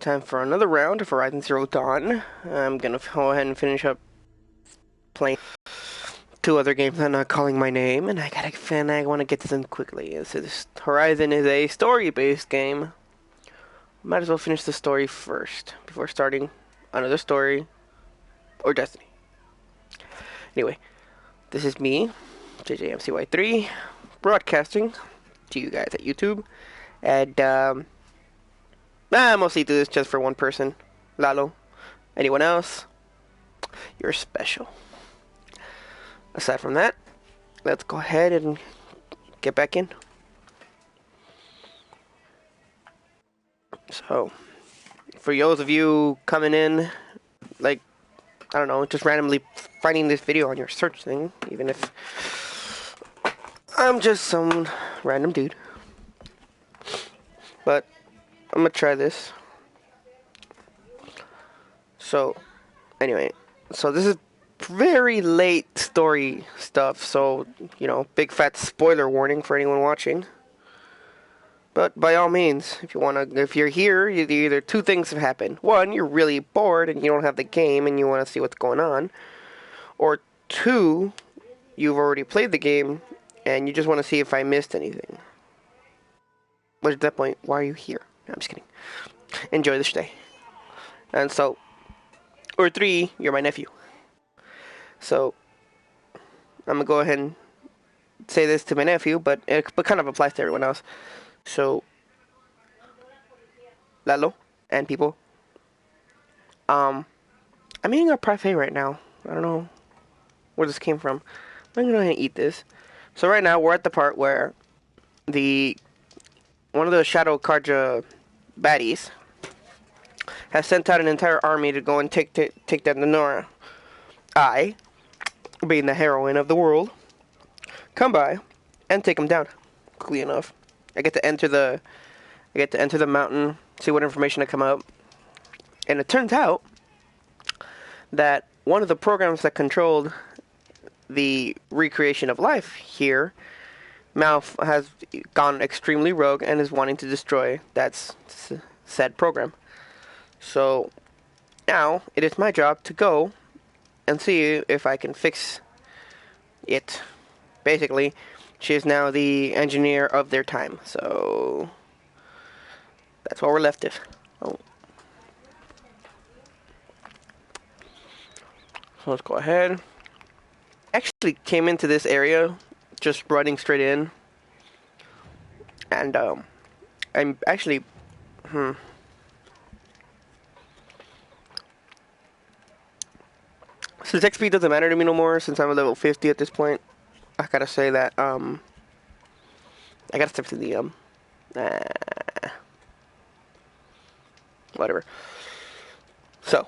time for another round of Horizon Zero Dawn. I'm gonna go ahead and finish up playing two other games that are not calling my name, and I want to get to them quickly. So this Horizon is a story-based game. Might as well finish the story first before starting another story or Destiny. Anyway, this is me, JJMCY3, broadcasting to you guys at YouTube, and I mostly do this just for one person, Lalo. Anyone else, you're special. Aside from that, let's go ahead and get back in. So, for those of you coming in, like, I don't know, just randomly finding this video on your search thing, even if I'm just some random dude. But, I'm gonna try this. So, anyway, so this is very late story stuff, so, you know, big fat spoiler warning for anyone watching. But by all means, if you're here, either two things have happened. One, you're really bored and you don't have the game and you want to see what's going on. Or two, you've already played the game and you just want to see if I missed anything. But at that point, why are you here? No, I'm just kidding. Enjoy the stay. And so, or three, you're my nephew. So, I'm going to go ahead and say this to my nephew, but it kind of applies to everyone else. So, Lalo and people, I'm eating a parfait right now. I don't know where this came from. I'm gonna go ahead and eat this. So right now we're at the part where one of the Shadow Carja baddies has sent out an entire army to go and take down the Nora. I, being the heroine of the world, come by and take him down quickly enough. I get to enter the mountain, see what information I come up, and it turns out that one of the programs that controlled the recreation of life here, Malf, has gone extremely rogue and is wanting to destroy that said program. So now it is my job to go and see if I can fix it. Basically, she is now the engineer of their time, so that's what we're left with. Oh. So let's go ahead. Actually came into this area just running straight in. And I'm actually since XP doesn't matter to me no more, since I'm a level 50 at this point, I gotta say that I gotta step to the whatever. So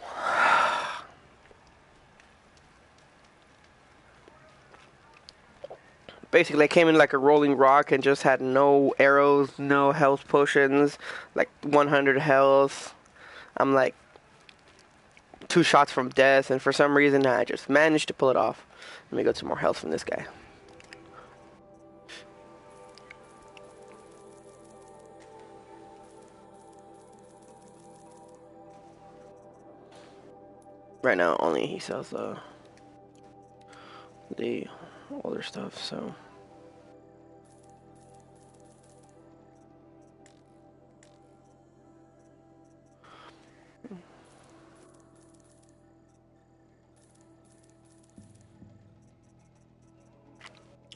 basically I came in like a rolling rock and just had no arrows, no health potions, like 100 health. I'm like 2 shots from death, and for some reason I just managed to pull it off. Let me get some more health from this guy. Right now only he sells the older stuff, so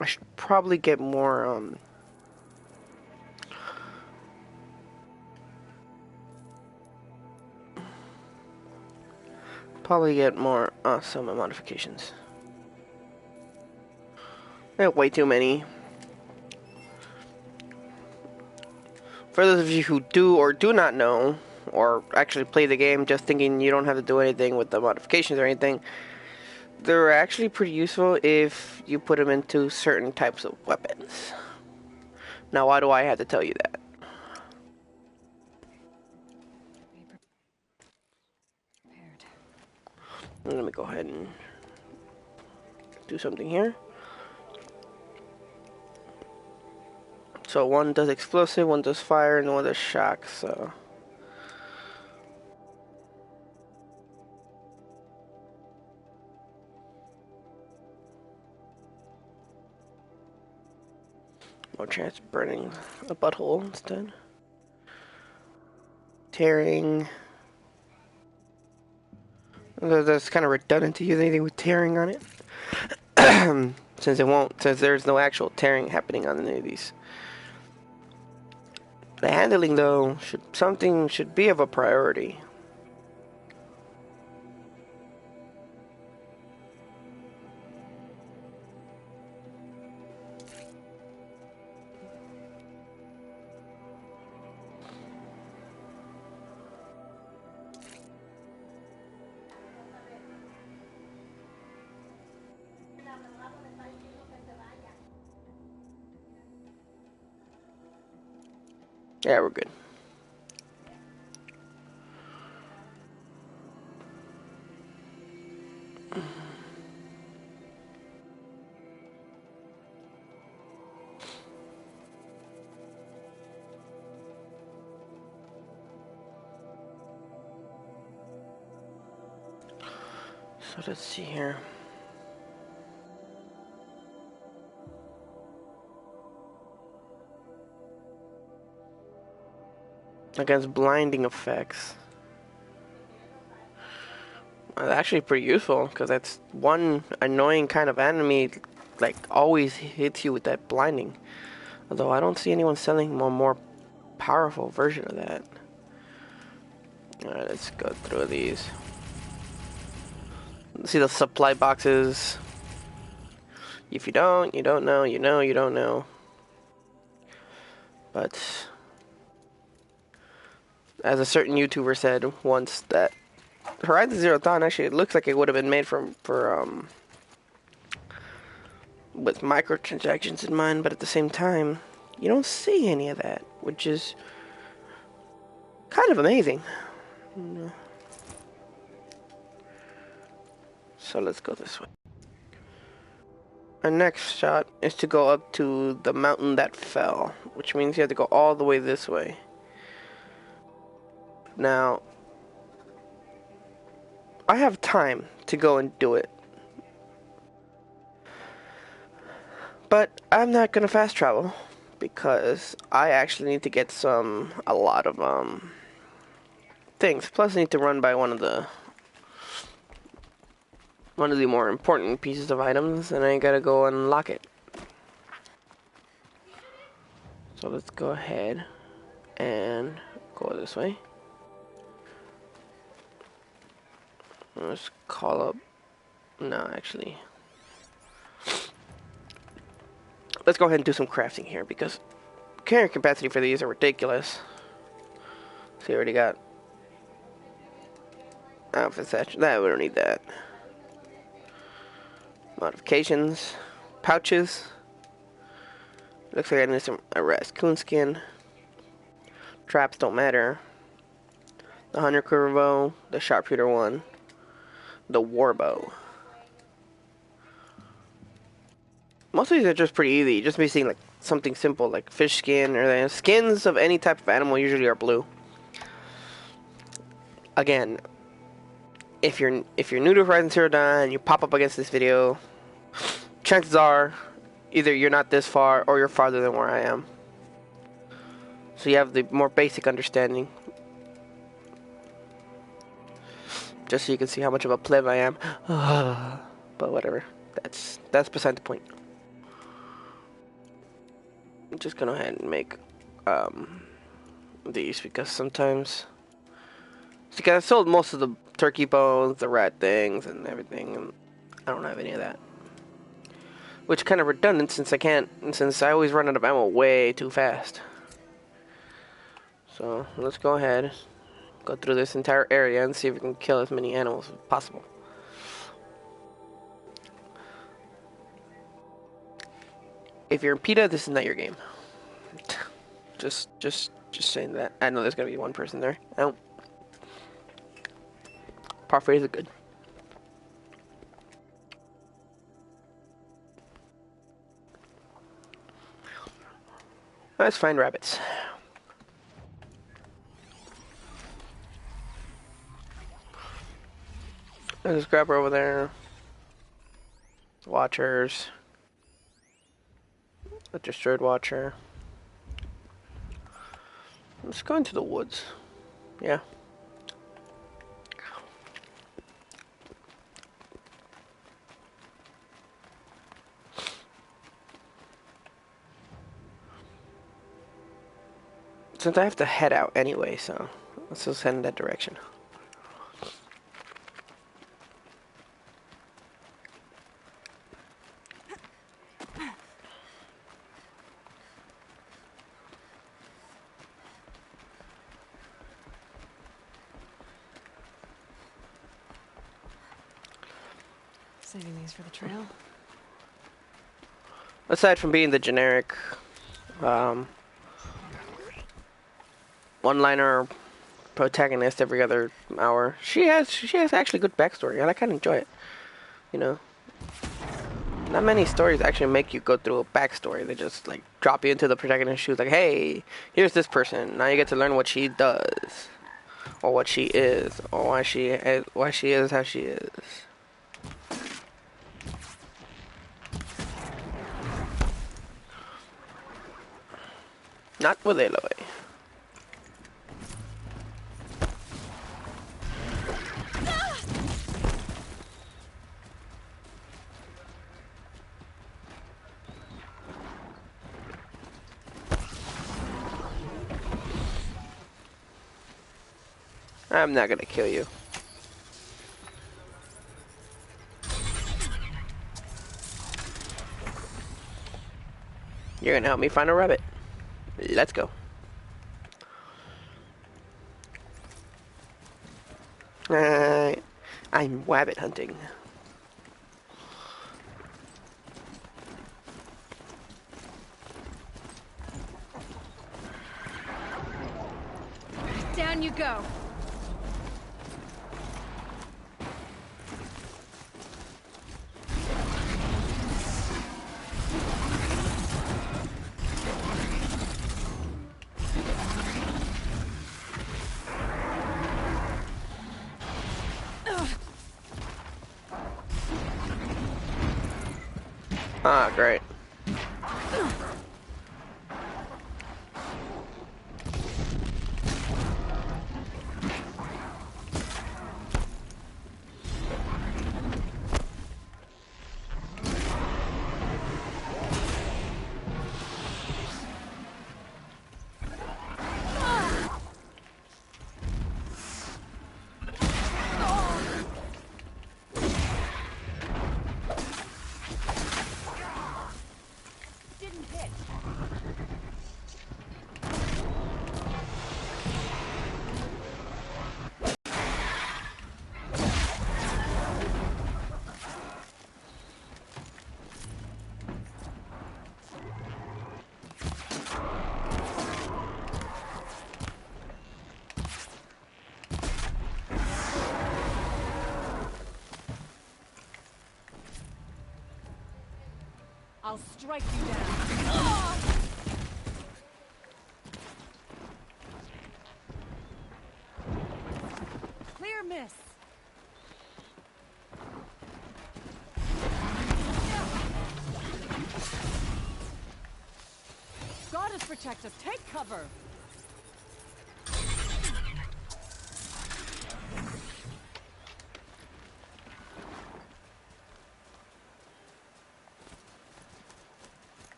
I should probably get more summon modifications. I have way too many. For those of you who do or do not know, or actually play the game just thinking you don't have to do anything with the modifications or anything, they're actually pretty useful if you put them into certain types of weapons. Now, why do I have to tell you that? Let me go ahead and do something here. So one does explosive, one does fire, and one does shock, so No chance of burning a butthole instead. Tearing. That's kind of redundant to use anything with tearing on it. Since there's no actual tearing happening on any of these. The handling though, should be of a priority. Yeah, we're good. So let's see here. Against blinding effects. Well, actually pretty useful, because that's one annoying kind of enemy, like, always hits you with that blinding. Although I don't see anyone selling a more powerful version of that. Alright, let's go through these. See the supply boxes. If you don't know, you know, you don't know. But as a certain YouTuber said once, that Horizon Zero Dawn actually, it looks like it would have been made with microtransactions in mind, but at the same time, you don't see any of that, which is kind of amazing. So let's go this way. Our next shot is to go up to the mountain that fell, which means you have to go all the way this way. Now, I have time to go and do it, but I'm not gonna fast travel because I actually need to get a lot of things. Plus, I need to run by one of the more important pieces of items, and I gotta go unlock it. So let's go ahead and go this way. Let's call up. No, actually. Let's go ahead and do some crafting here, because carrying capacity for these are ridiculous. So you already got outfit saturation. That we don't need that. Modifications, pouches. Looks like I need a raccoon skin. Traps don't matter. The Hunter Quiver Bow, the Sharpshooter one, the War Bow. Most of these are just pretty easy. Just be seeing like something simple like fish skin, or the skins of any type of animal usually are blue. Again, if you're new to Horizon Zero Dawn and you pop up against this video, chances are either you're not this far or you're farther than where I am. So you have the more basic understanding. Just so you can see how much of a pleb I am. But whatever. That's beside the point. I'm just gonna go ahead and make these, because sometimes, because I sold most of the turkey bones, the rat things, and everything, and I don't have any of that. Which kind of redundant, since I always run out of ammo way too fast. So let's go ahead, go through this entire area and see if we can kill as many animals as possible. If you're in PETA, this is not your game. Just saying that. I know there's gonna be one person there. I don't. Parfaits are good. Let's find rabbits. There's a grabber over there. Watchers. A destroyed watcher. Let's go into the woods. Yeah. Since I have to head out anyway, so let's just head in that direction. Saving these for the trail. Aside from being the generic one-liner protagonist every other hour, she has actually good backstory, and I kind of enjoy it. You know, not many stories actually make you go through a backstory. They just like drop you into the protagonist's shoes, like, hey, here's this person. Now you get to learn what she does, or what she is, or why she is how she is. Not with Aloy. I'm not gonna kill you. You're gonna help me find a rabbit. Let's go. I'm rabbit hunting. Down you go. Ah, great. I'll strike you down. Clear miss. Goddess protect us. Take cover.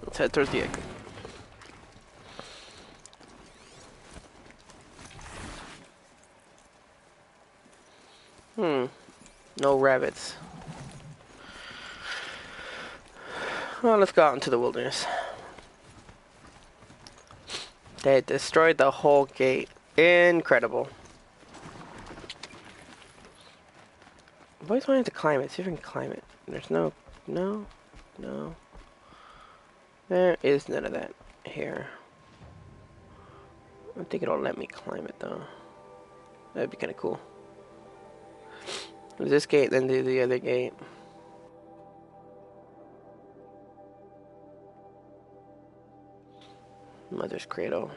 Let's head towards the exit. No rabbits. Well, let's go out into the wilderness. They destroyed the whole gate. Incredible. I've always wanted to climb it. See if I can climb it. There's no. There is none of that here. I think it'll let me climb it though. That'd be kind of cool. Do this gate, then do the other gate. Mother's cradle.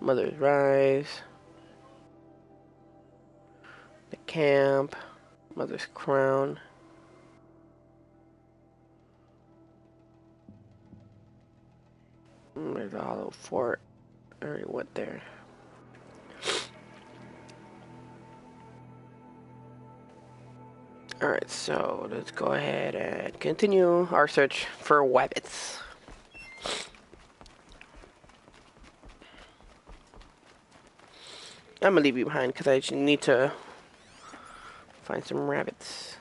Mother's Rise. The Camp. Mother's Crown. There's a Hollow Fort. I already went there. Alright, so let's go ahead and continue our search for rabbits. I'm gonna leave you behind because I just need to find some rabbits.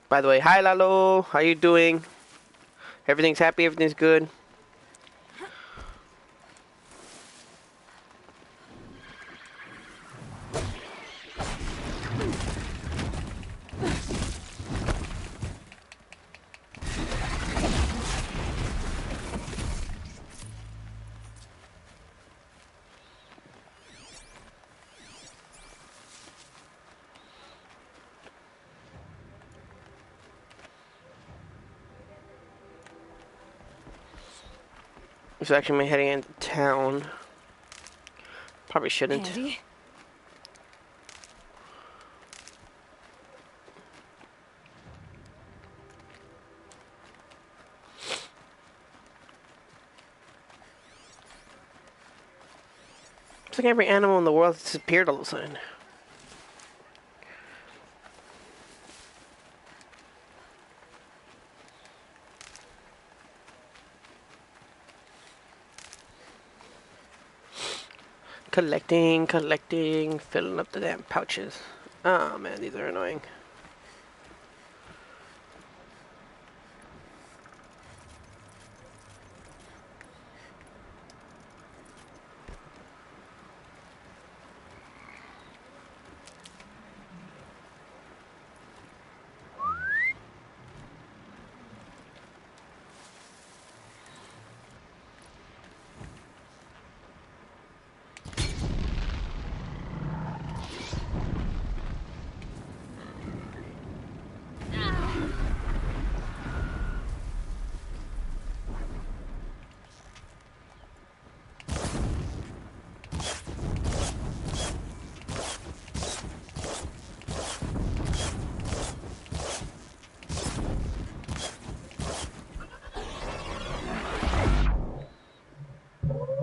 By the way, hi Lalo, how you doing? Everything's happy, everything's good. So actually I'm heading into town. Probably shouldn't. Andy? It's like every animal in the world disappeared all of a sudden. Collecting, filling up the damn pouches. Oh man, these are annoying.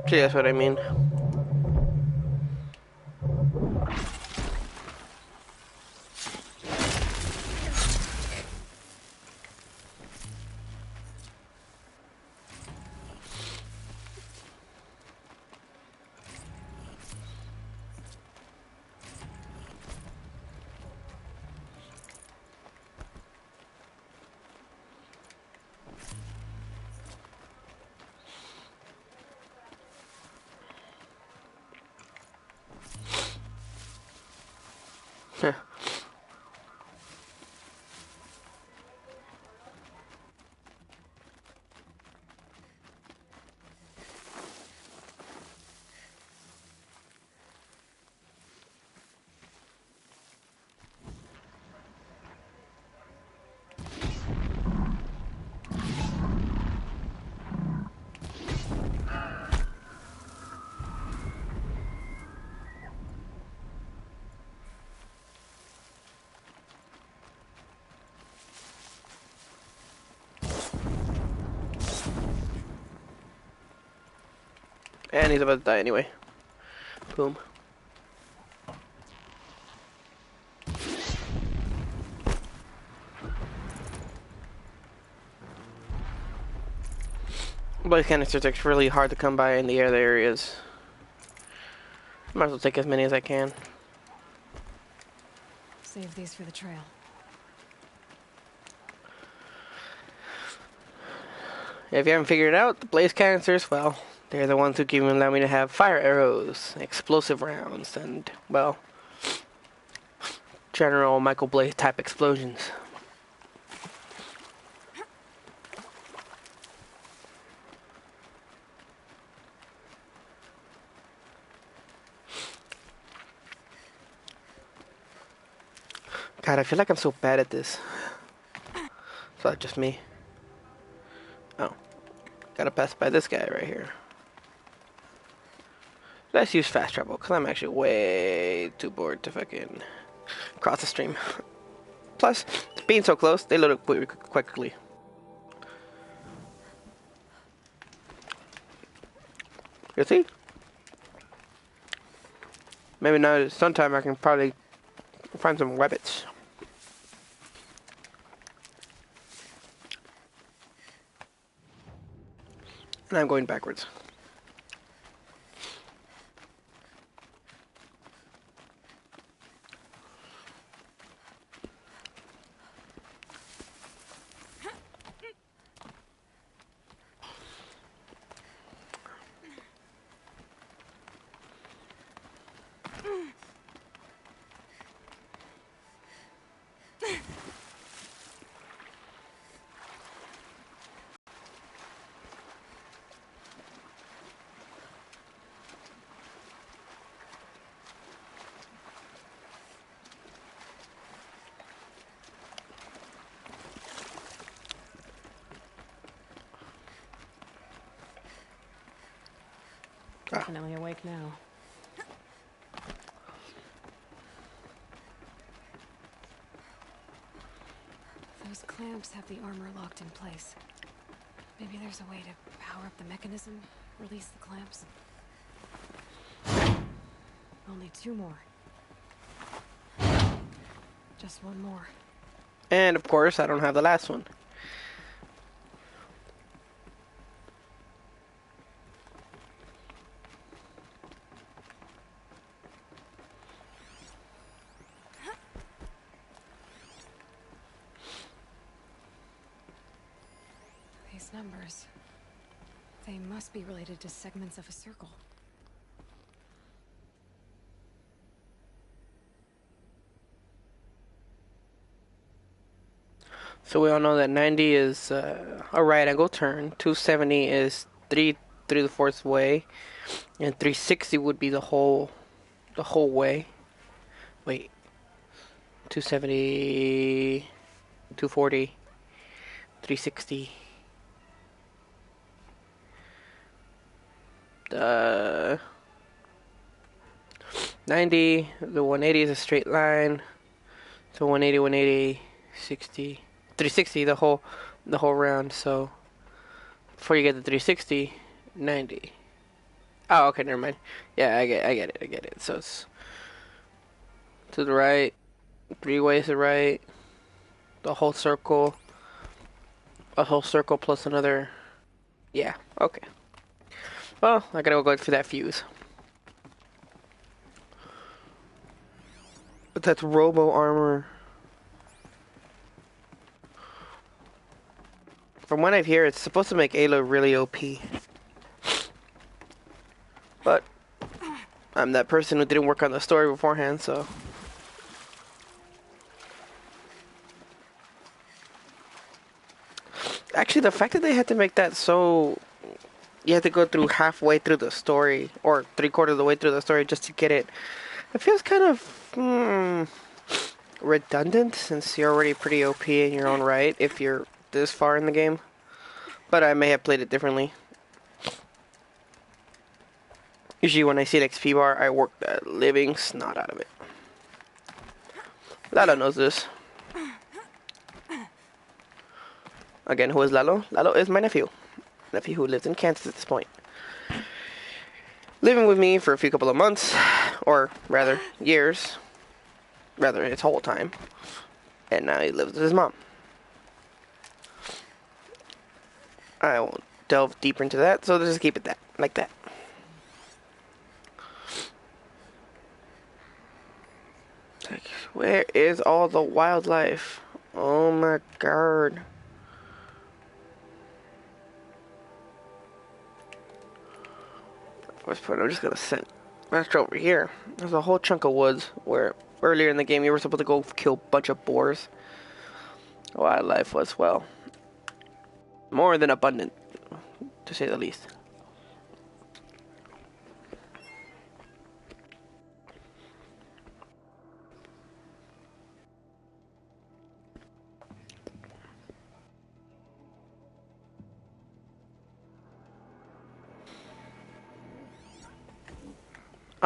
See, that's what I mean. And he's about to die anyway. Boom. Blaze canisters are really hard to come by in the other areas. Might as well take as many as I can. Save these for the trail. If you haven't figured it out, the blaze canisters, well, they're the ones who can allow me to have fire arrows, explosive rounds, and, well, general Michael Blaze type explosions. God, I feel like I'm so bad at this. It's not just me. Oh. Gotta pass by this guy right here. Let's use fast travel, because I'm actually way too bored to fucking cross the stream. Plus, being so close, they load up quite quickly. You see? Maybe now sometime I can probably find some rabbits. And I'm going backwards. Definitely awake now. Those clamps have the armor locked in place. Maybe there's a way to power up the mechanism, release the clamps. Only 2 more. Just 1 more. And of course, I don't have the last one. These numbers. They must be related to segments of a circle. So we all know that 90 is a right angle turn, 270 is 3/4 way, and 360 would be the whole way. Wait, 270, 240, 360. 90, the 180 is a straight line. So 180, 180, 60, 360 the whole round. So before you get the 360, 90. Oh, okay, never mind. Yeah, I get it. So it's to the right, 3 ways to the right, the whole circle, a whole circle plus another. Yeah, okay. Well, I gotta go for that fuse. But that's Robo Armor. From what I hear, it's supposed to make Ayla really OP. But I'm that person who didn't work on the story beforehand, so. Actually, the fact that they had to make that so you had to go through halfway through the story or 3/4 of the way through the story just to get it, it feels kind of redundant since you're already pretty OP in your own right if you're this far in the game. But I may have played it differently. Usually when I see an XP bar, I work the living snot out of it. Lalo knows this. Again, who is Lalo? Lalo is my nephew. Nephew who lives in Kansas at this point. Living with me for a few couple of months, or rather, years. Rather, his whole time. And now he lives with his mom. I won't delve deeper into that, so just keep it that, like that. Like, where is all the wildlife? Oh my god. First point, I'm just gonna send Master over here. There's a whole chunk of woods where earlier in the game you were supposed to go kill a bunch of boars. Wildlife was, well, more than abundant, to say the least.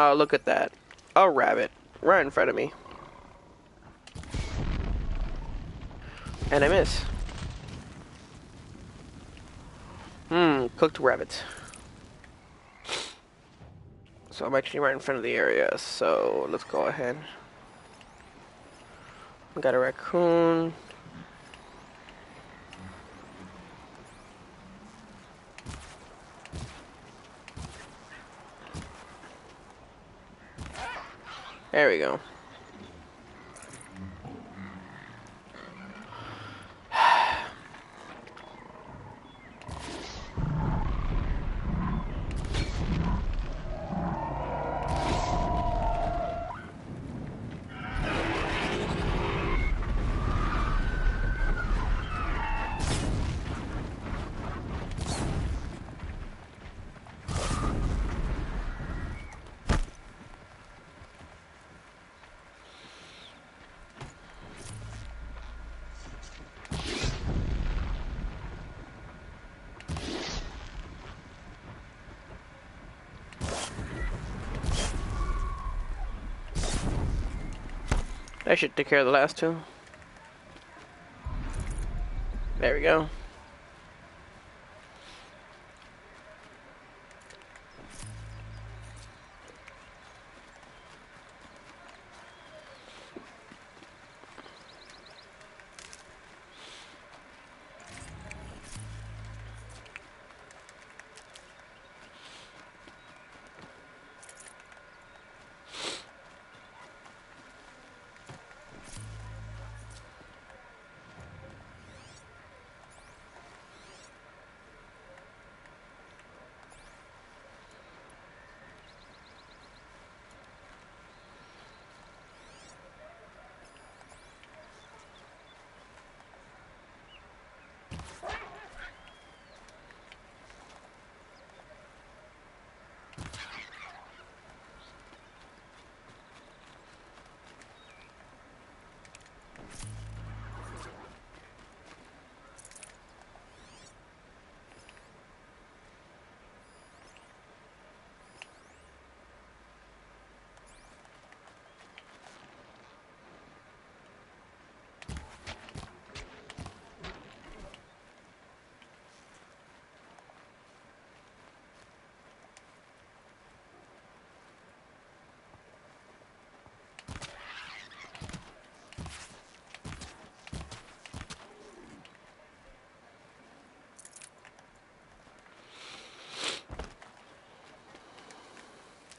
Oh, look at that. A rabbit. Right in front of me. And I miss. Cooked rabbit. So I'm actually right in front of the area, so let's go ahead. We got a raccoon. There we go. That should take care of the last two. There we go.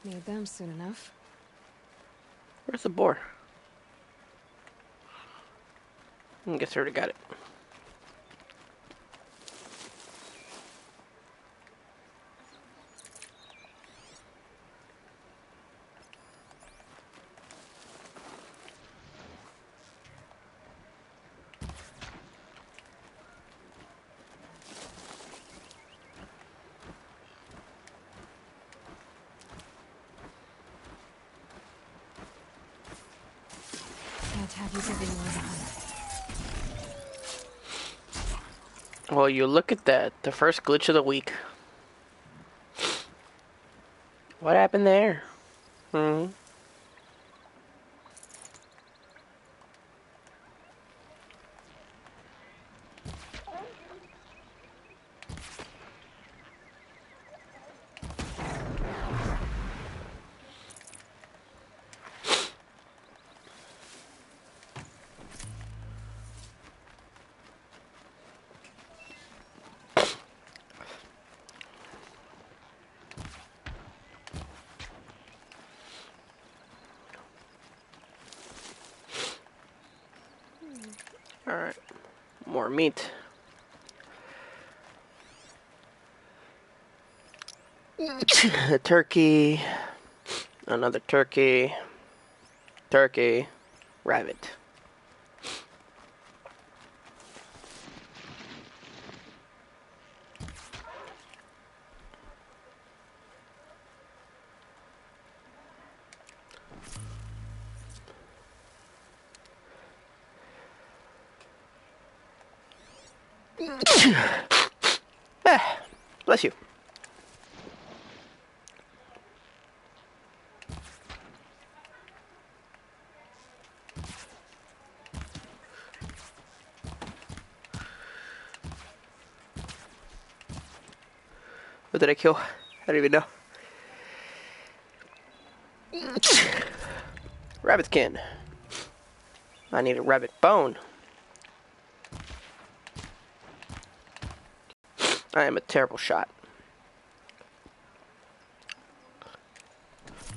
Need them soon enough. Where's the boar? I guess I already got it. Can't have you giving away the hunt. Well, you look at that. The first glitch of the week. What happened there? Alright. More meat. A turkey. Another turkey. Turkey. Rabbit. Ah, bless you. What did I kill? I don't even know. Rabbit skin. I need a rabbit bone. I am a terrible shot.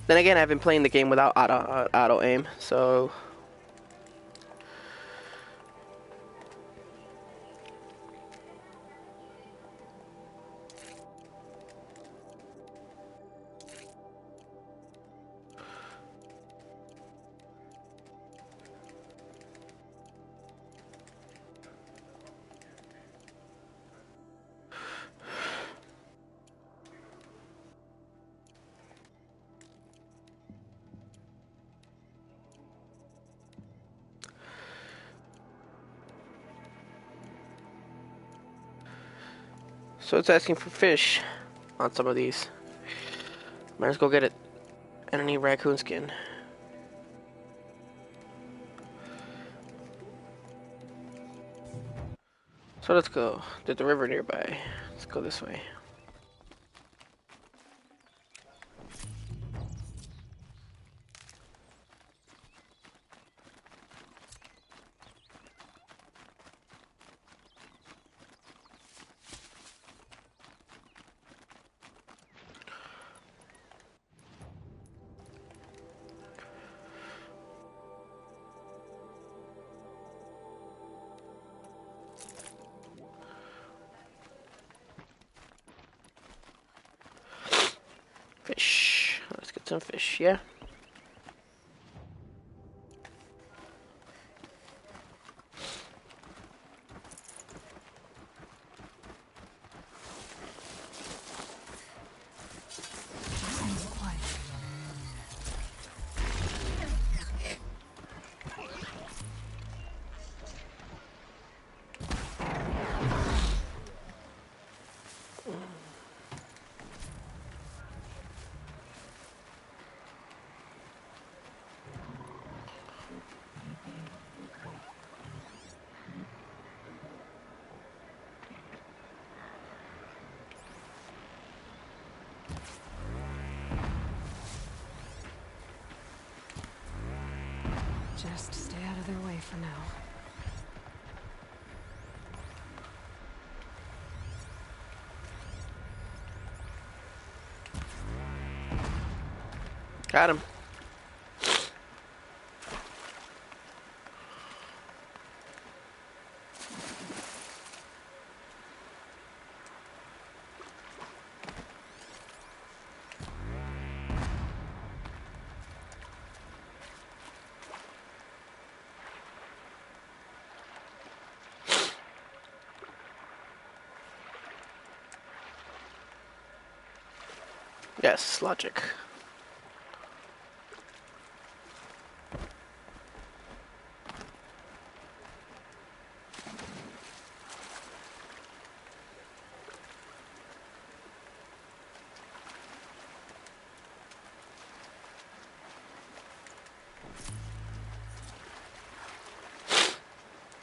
Then again, I've been playing the game without auto aim, so it's asking for fish on some of these. Might as well go get it. And I need raccoon skin. So let's go. There's a river nearby. Let's go this way. Fish. Let's get some fish, yeah? Just stay out of their way for now. Got him. Yes, logic.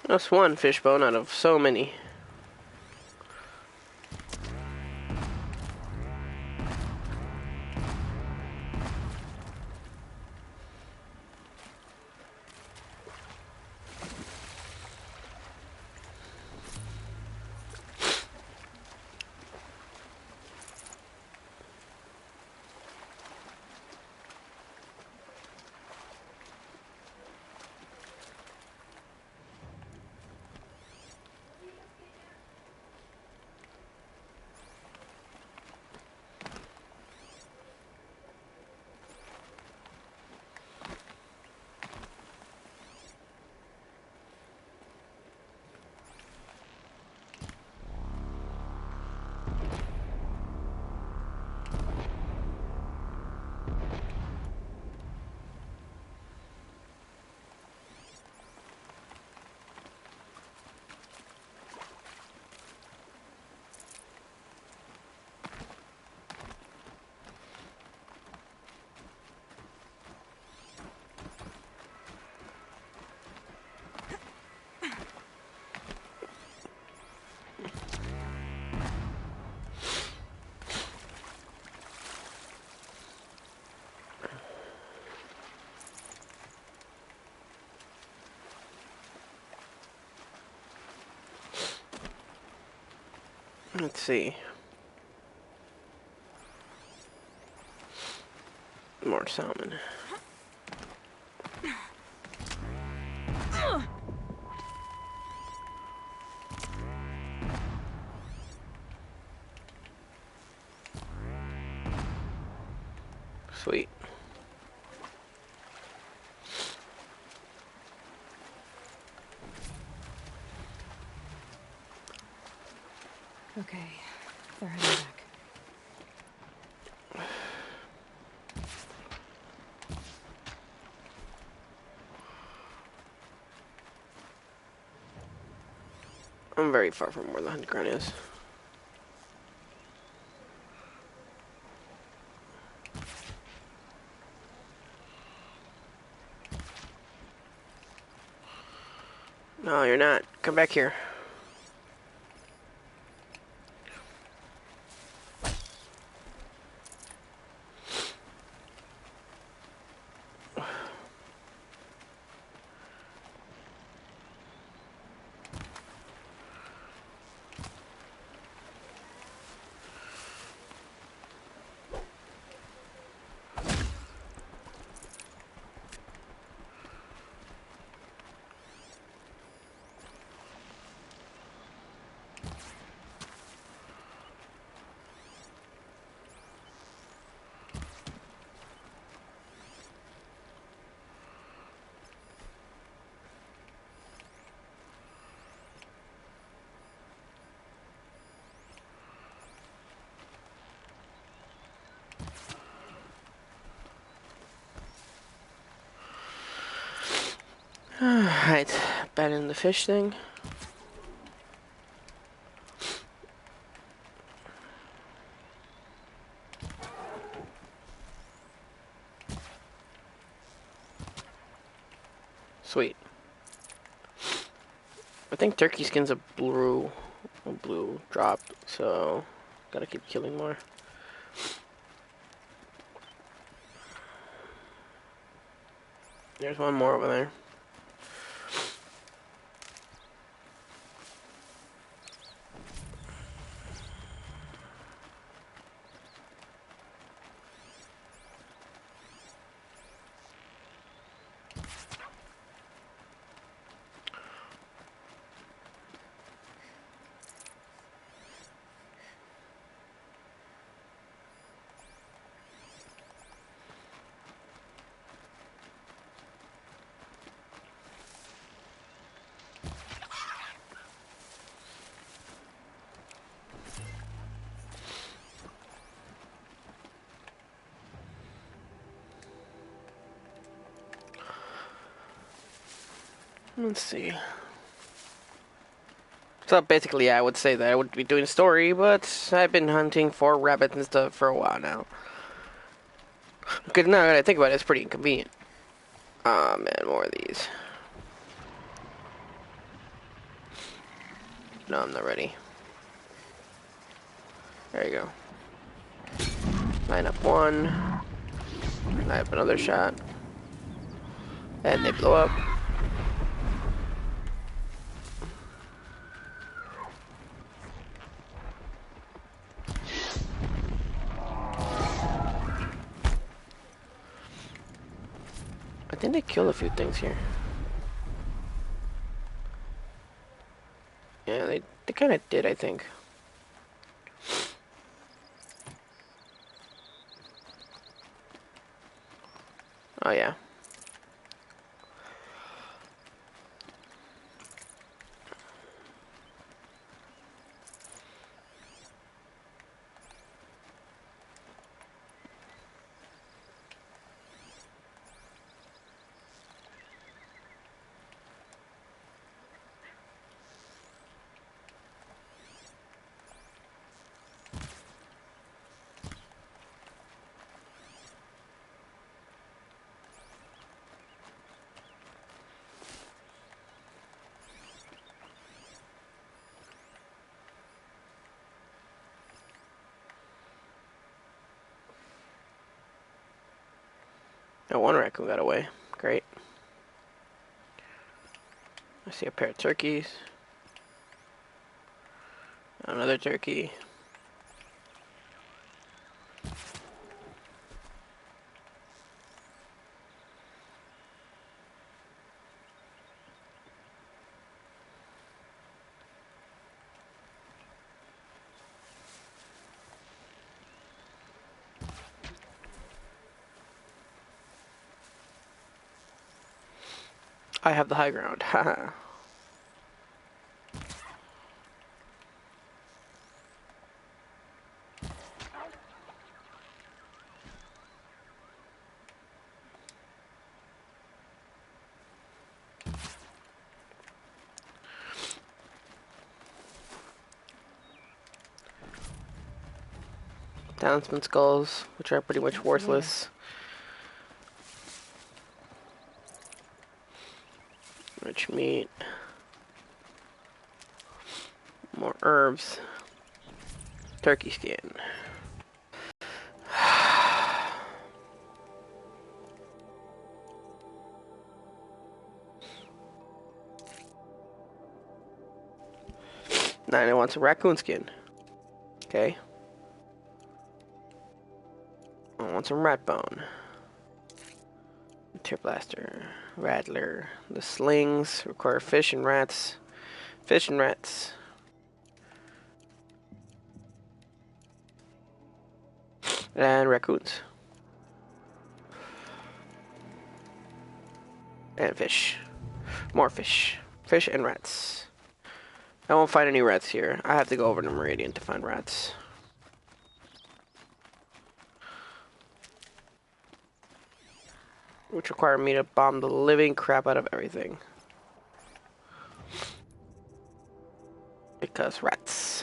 That's one fishbone out of so many. Let's see. More salmon. Sweet. Okay, they're heading back. I'm very far from where the hunt ground is. No, you're not. Come back here. Alright, back in the fish thing. Sweet. I think turkey skin's a blue drop, so gotta keep killing more. There's one more over there. Let's see. So basically, I would say that I would be doing a story, but I've been hunting for rabbits and stuff for a while now. Because now that I think about it, it's pretty inconvenient. Ah, man, more of these. No, I'm not ready. There you go. Line up one. Line up another shot. And they blow up. I think they killed a few things here. Yeah, they kind of did, I think. Oh, yeah. Oh, one raccoon got away. Great. I see a pair of turkeys. Another turkey. I have the high ground. Haha. Townsman skulls, which are pretty much worthless. Rich meat. More herbs. Turkey skin. Now I want some raccoon skin. Okay. I want some rat bone. Tear blaster. Rattler. The slings require fish and rats. Fish and rats. And raccoons. And fish. More fish. Fish and rats. I won't find any rats here. I have to go over to Meridian to find rats. Which require me to bomb the living crap out of everything. Because rats.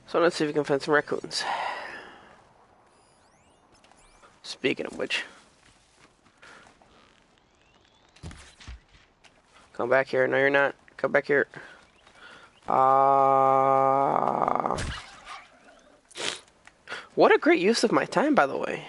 So let's see if we can find some raccoons. Speaking of which. Come back here. No, you're not. Come back here. What a great use of my time, by the way.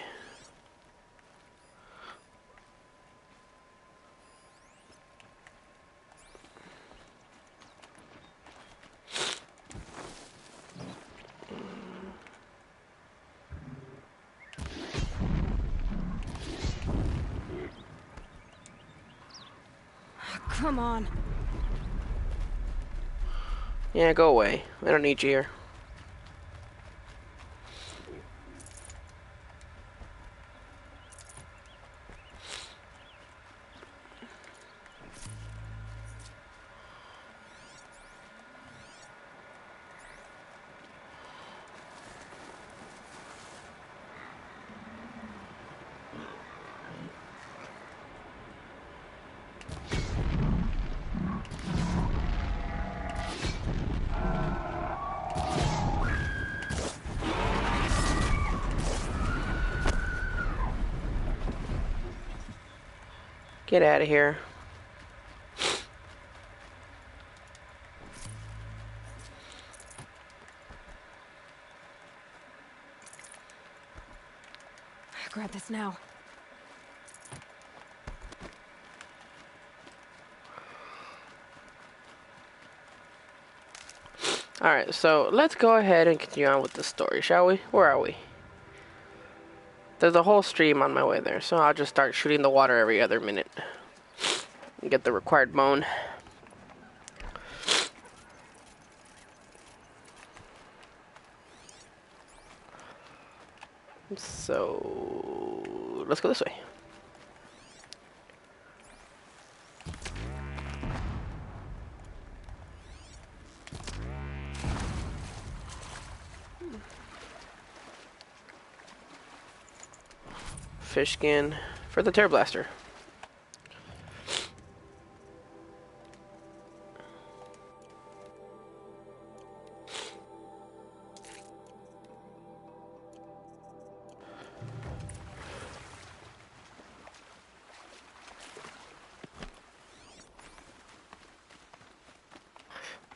Come on. Yeah, go away. I don't need you here. Get out of here. Grab this now. Alright, so let's go ahead and continue on with the story, shall we? Where are we? There's a whole stream on my way there, so I'll just start shooting the water every other minute. And get the required bone. So let's go this way. Fish skin for the Tear Blaster.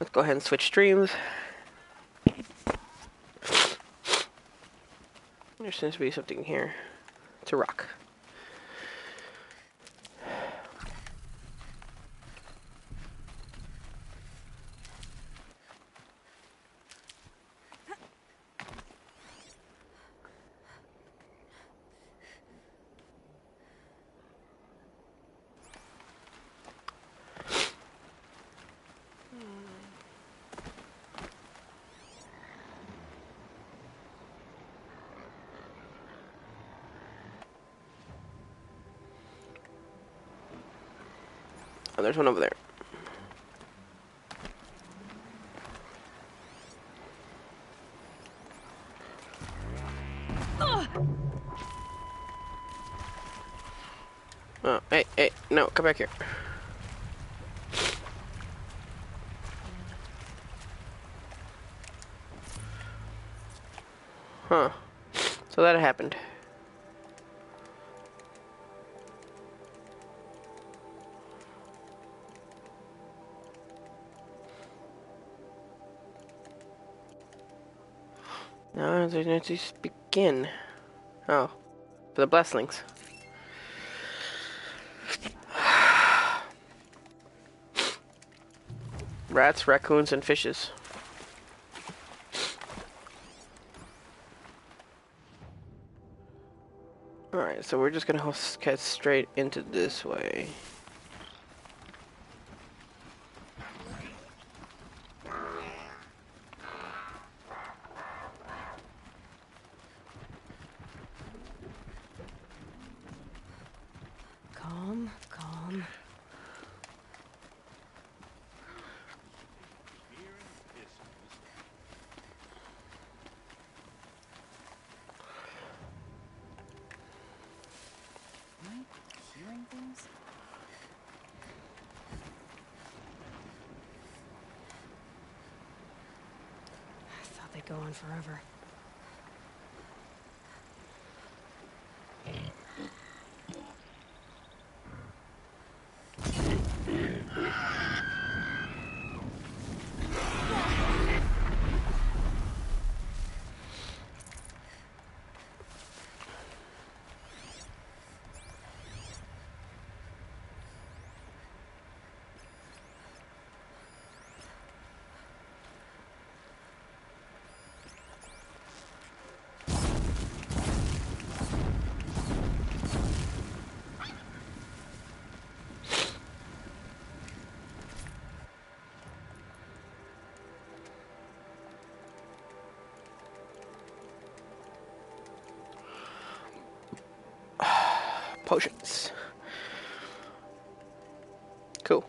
Let's go ahead and switch streams. There seems to be something here. It's a rock. Oh, there's one over there. Oh, hey, no, come back here. Huh. So that happened. Now there's going to begin. Oh, for the blesslings. Rats, raccoons, and fishes. Alright, so we're just gonna head straight into this way. Calm, calm. Am I hearing things? I thought they'd go on forever. Potions. Cool.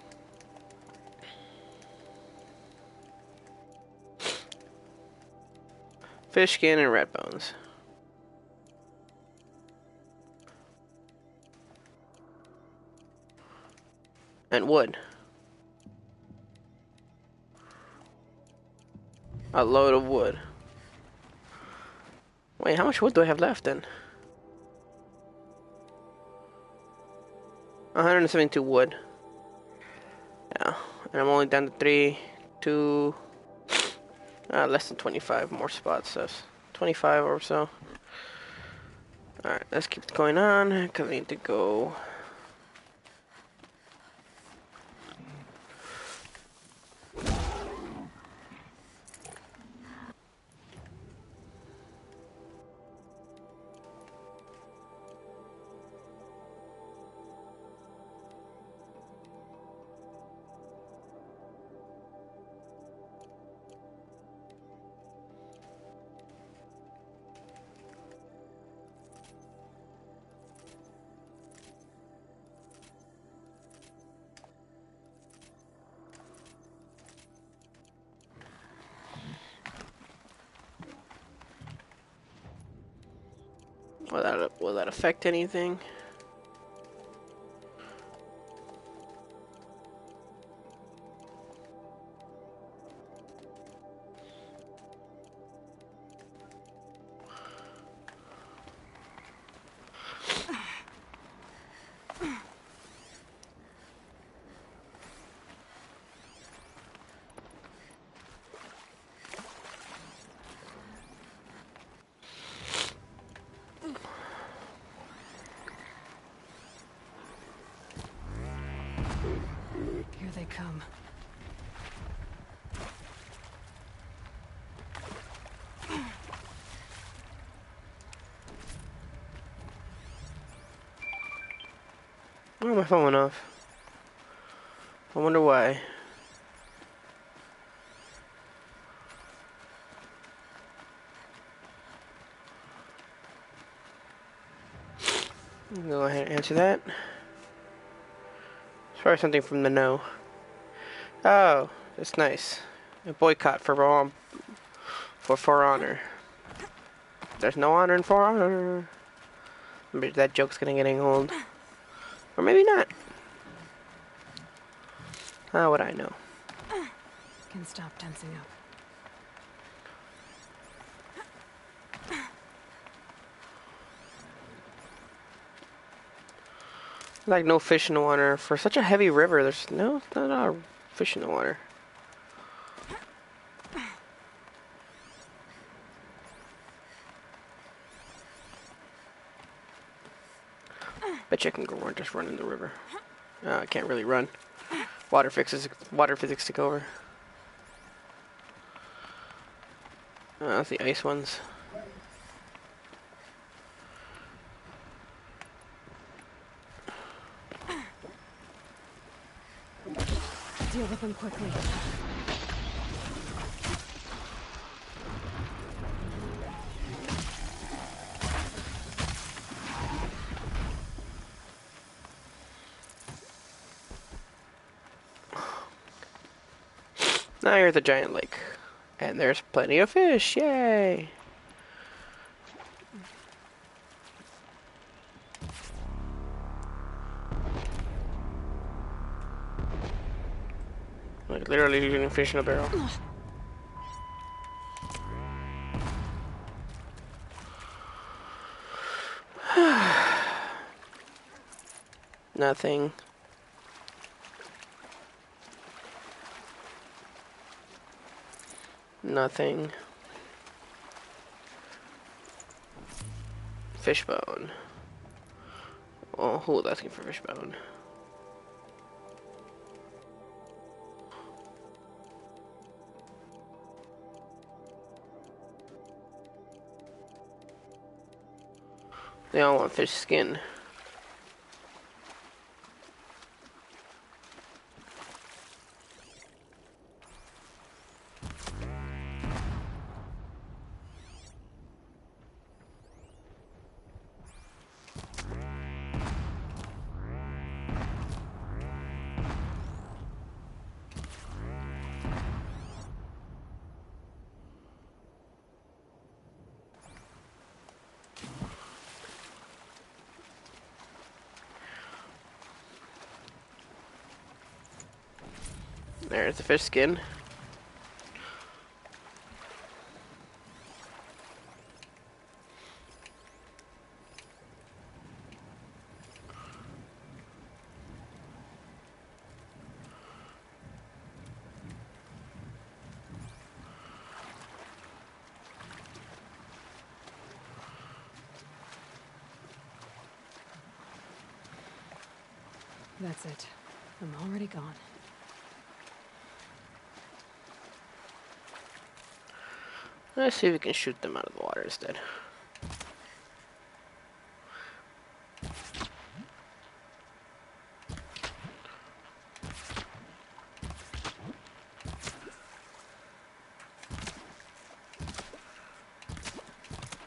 Fish skin and rat bones. And wood. A load of wood. Wait, how much wood do I have left then? 172 wood. Yeah, and I'm only down to 3, 2, less than 25 more spots, so 25 or so. Alright, let's keep going on, because we need to go. Will that affect anything? Here they come. Oh, my phone went off. I wonder why. Go ahead and answer that. As far as something from the know. Oh, that's nice. A boycott for honor. There's no honor in For Honor. Maybe that joke's gonna get old. Or maybe not. How would I know? Can stop tensing up. Like no fish in the water. For such a heavy river, there's not a lot of fish in the water. Bet you I can go run, just run in the river. I can't really run. Water physics take over. That's the ice ones. Deal with them quickly. Now you're at the giant lake. And there's plenty of fish, yay! Like literally shooting fish in a barrel. Nothing. Nothing. Fishbone. Oh, who was asking for fishbone? They all want fish skin. There's the fish skin. That's it. I'm already gone. Let's see if we can shoot them out of the water instead.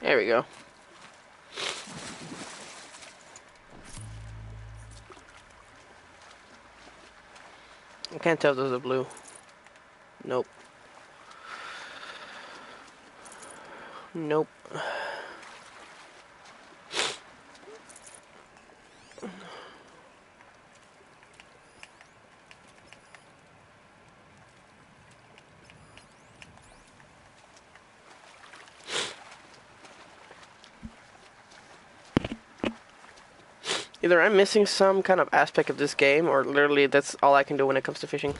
There we go. I can't tell if those are blue. Nope. Nope. Either I'm missing some kind of aspect of this game, or literally that's all I can do when it comes to fishing.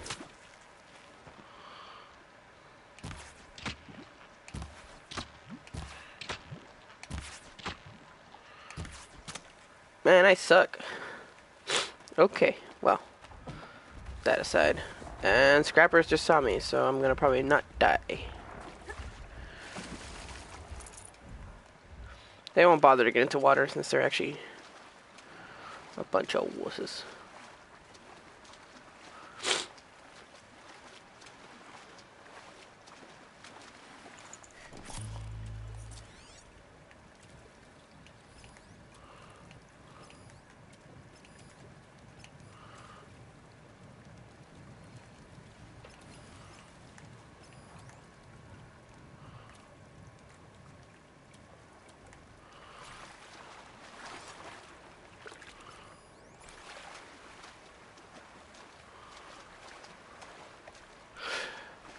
Man, I suck. Okay, well, that aside. And Scrappers just saw me, so I'm gonna probably not die. They won't bother to get into water since they're actually a bunch of wusses.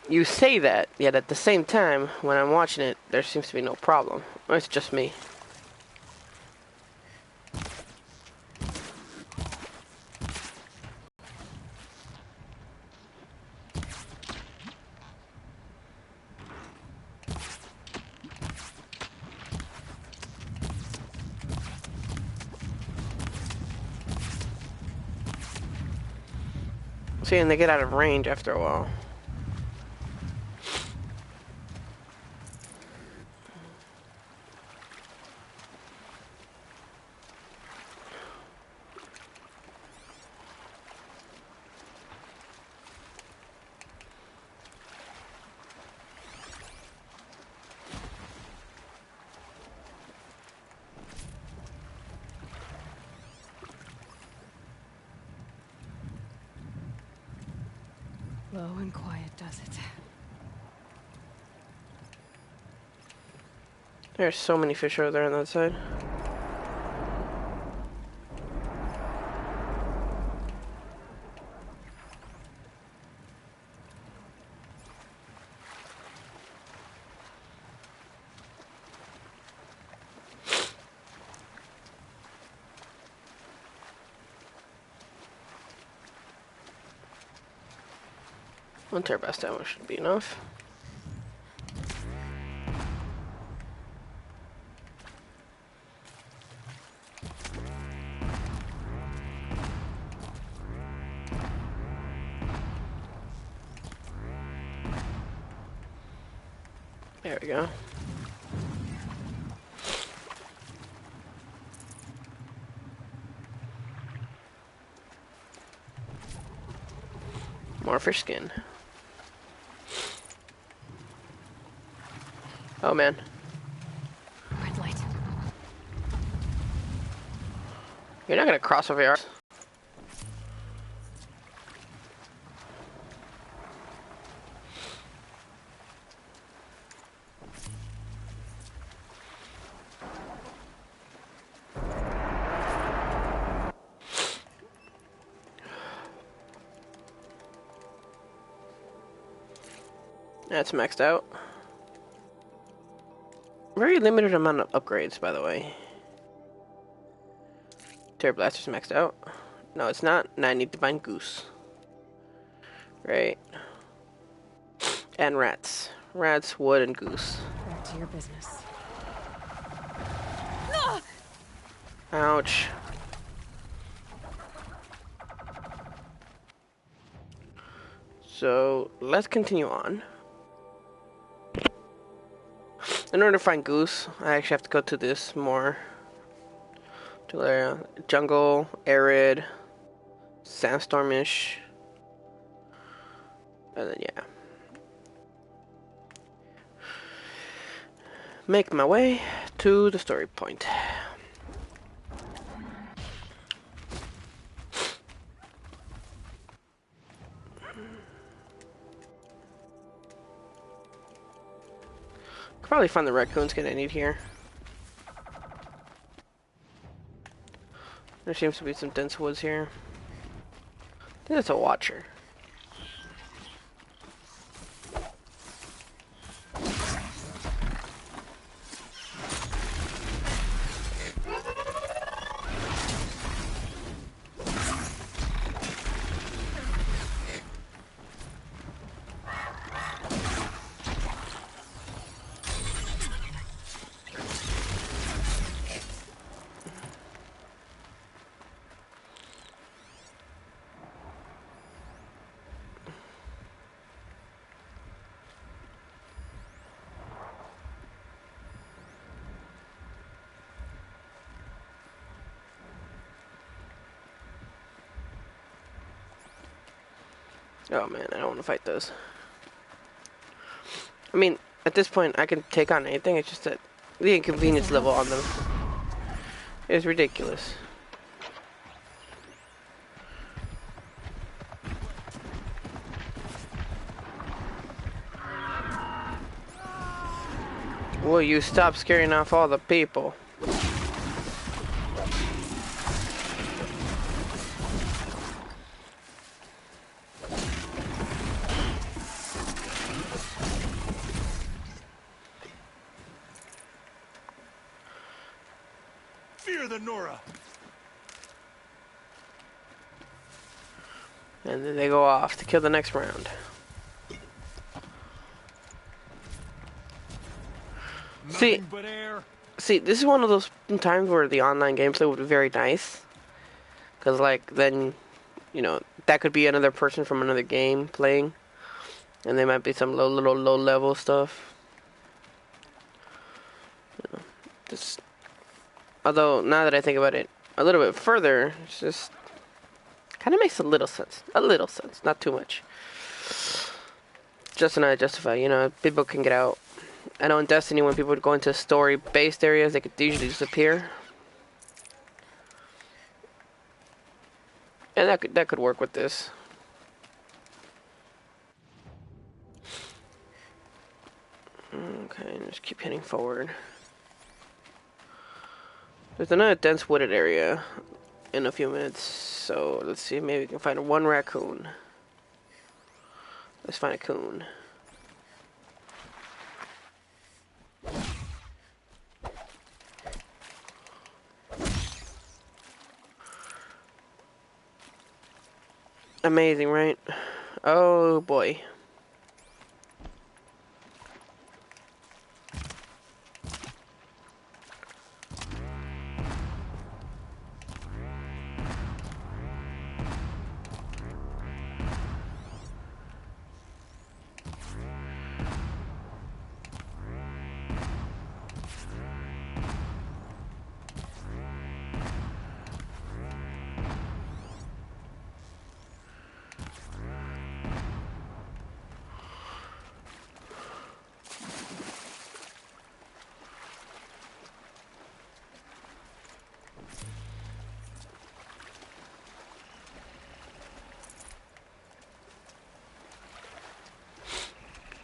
You say that, yet at the same time, when I'm watching it, there seems to be no problem. Or it's just me. See, and they get out of range after a while. Low and quiet does it. There's so many fish over there on that side. One terabyte ammo should be enough. There we go. More fish skin. Oh man. Red light. You're not gonna cross over here. That's maxed out. Very limited amount of upgrades, by the way. Terror Blaster's maxed out. No, it's not. Now I need to find Goose. Right. And rats. Rats, wood, and goose. Back to your business. Ouch. So, let's continue on. In order to find Goose, I actually have to go to this more area. Jungle, arid, sandstormish, and then yeah. Make my way to the story point. Could probably find the raccoon skin I need here. There seems to be some dense woods here. I think that's a watcher. Oh man, I don't want to fight those. I mean, at this point, I can take on anything. It's just that the inconvenience level on them is ridiculous. Will you stop scaring off all the people? Fear the Nora. And then they go off to kill the next round. Nothing but air. See, this is one of those times where the online gameplay would be very nice. Because, like, then, you know, that could be another person from another game playing. And there might be some low-level stuff. You know, just... Although, now that I think about it a little bit further, it's just... kind of makes a little sense. A little sense, not too much. Just enough to justify, you know, people can get out. I know in Destiny, when people would go into story-based areas, they could usually disappear. And that could work with this. Okay, just keep heading forward. There's another dense wooded area in a few minutes, so let's see, maybe we can find one raccoon. Let's find a coon. Amazing, right? Oh boy.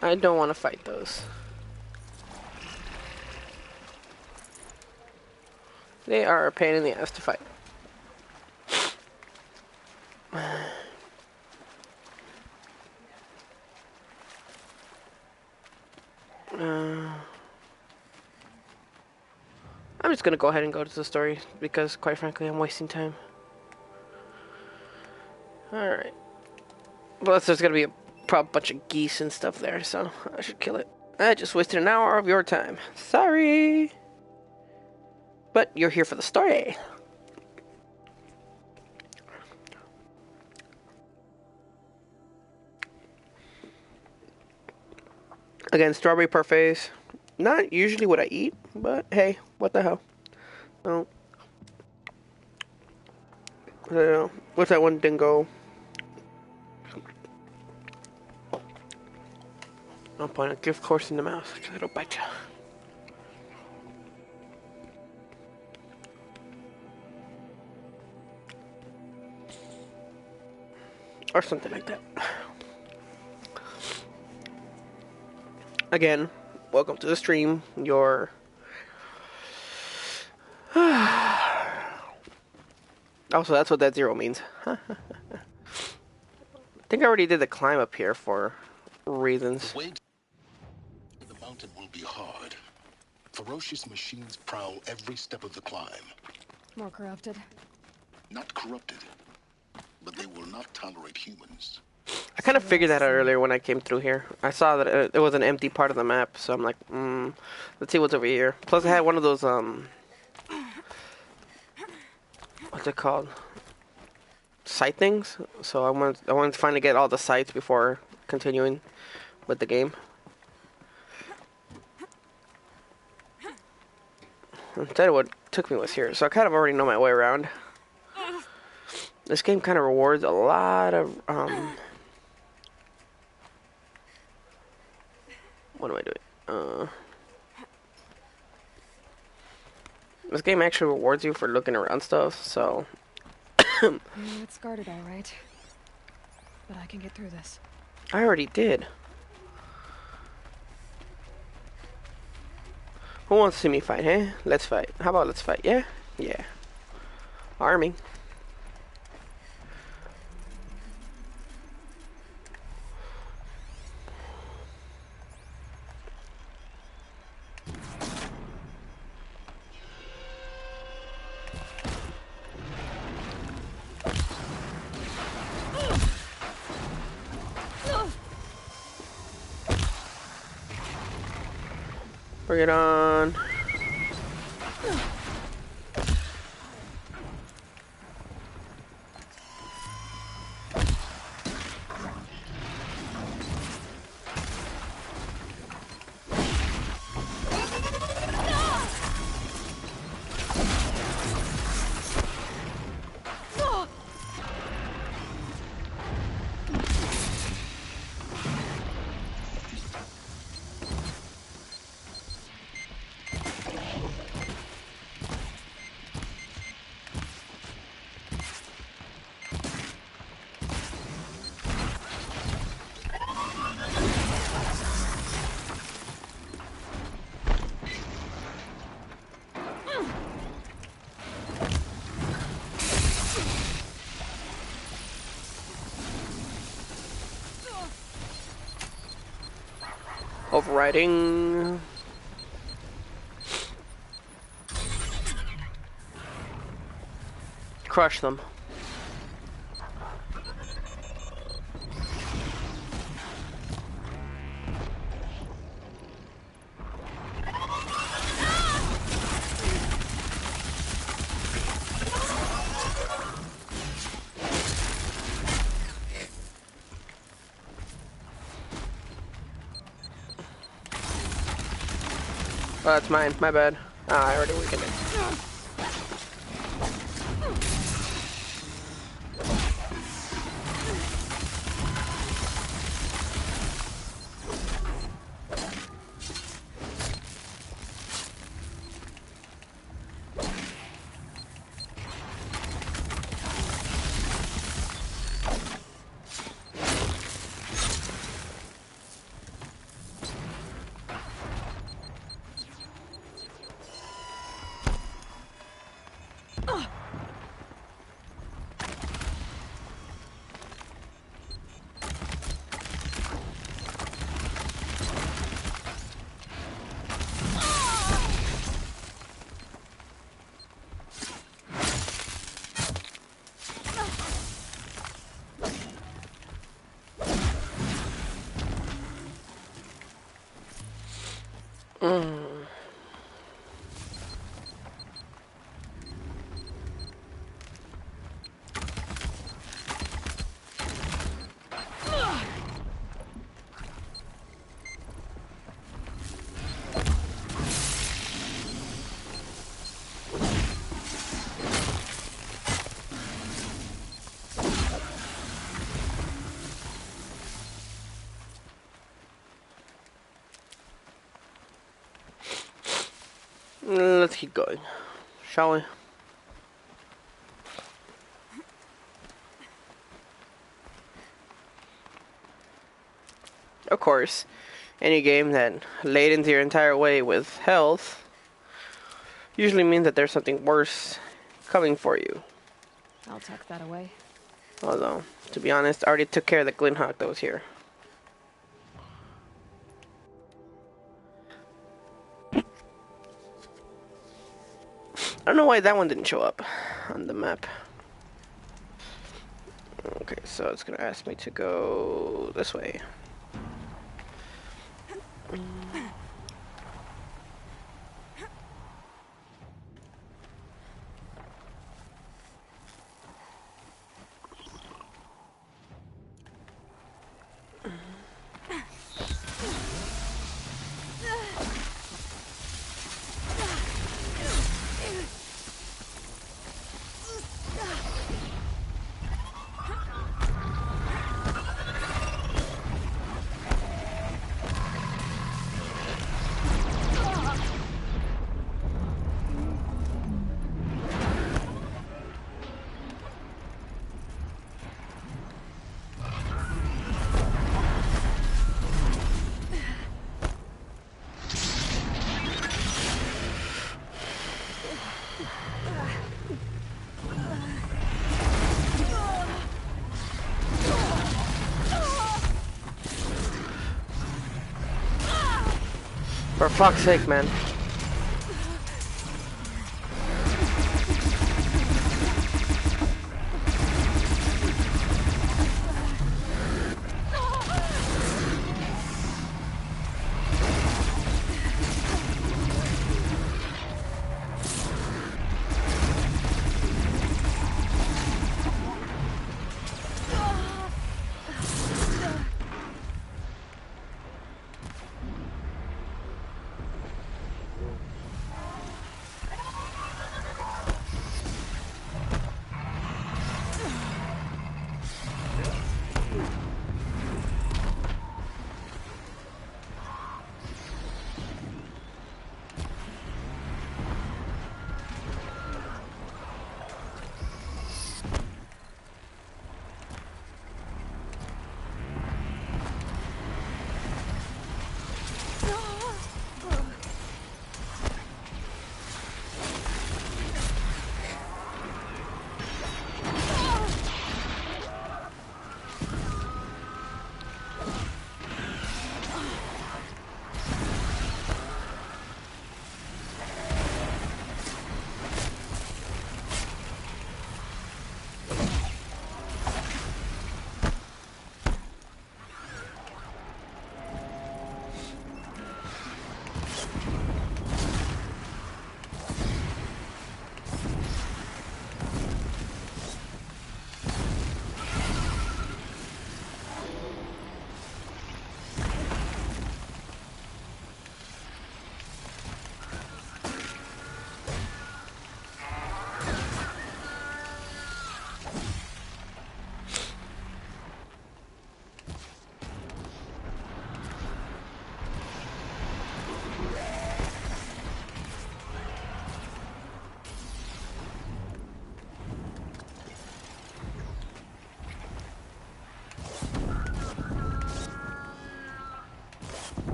I don't want to fight those. They are a pain in the ass to fight. I'm just gonna go ahead and go to the story because, quite frankly, I'm wasting time. Alright. Plus, there's gonna be a bunch of geese and stuff there, so I should kill it. I just wasted an hour of your time. Sorry! But you're here for the story. Again, strawberry parfaits. Not usually what I eat, but hey, what the hell? Oh. What's that one dingo? I'll point a gift horse in the mouth, because it'll bite you. Or something like that. Again, welcome to the stream. Your... Also, that's what that zero means. I think I already did the climb up here for reasons. The mountain will be hard. Ferocious machines prowl every step of the climb. More corrupted. Not corrupted, but they will not tolerate humans. I kind of figured that out earlier when I came through here. I saw that it was an empty part of the map, so I'm like, let's see what's over here. Plus, I had one of those, what's it called? Sight things. So I wanted to finally get all the sights before continuing with the game. Instead, what took me was here, so I kind of already know my way around. This game kind of rewards a lot of What am I doing? This game actually rewards you for looking around stuff, so... It's guarded all right. But I can get through this. I already did. Who wants to see me fight, huh? Let's fight. How about let's fight, yeah? Yeah. Army. Bring it on. Overriding. Crush them. Oh, that's mine. My bad. Ah, I already weakened it. Let's keep going, shall we? Of course, any game that ladens your entire way with health usually means that there's something worse coming for you. I'll tuck that away. Although, to be honest, I already took care of the Glinthawk that was here. I don't know why that one didn't show up on the map. Okay, so it's gonna ask me to go this way. For fuck's sake, man.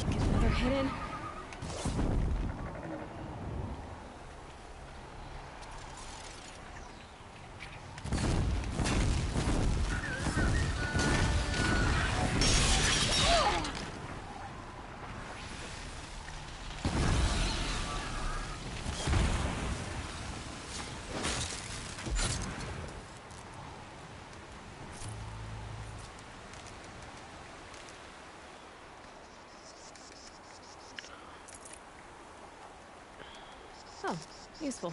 Get another hit in. Oh, useful.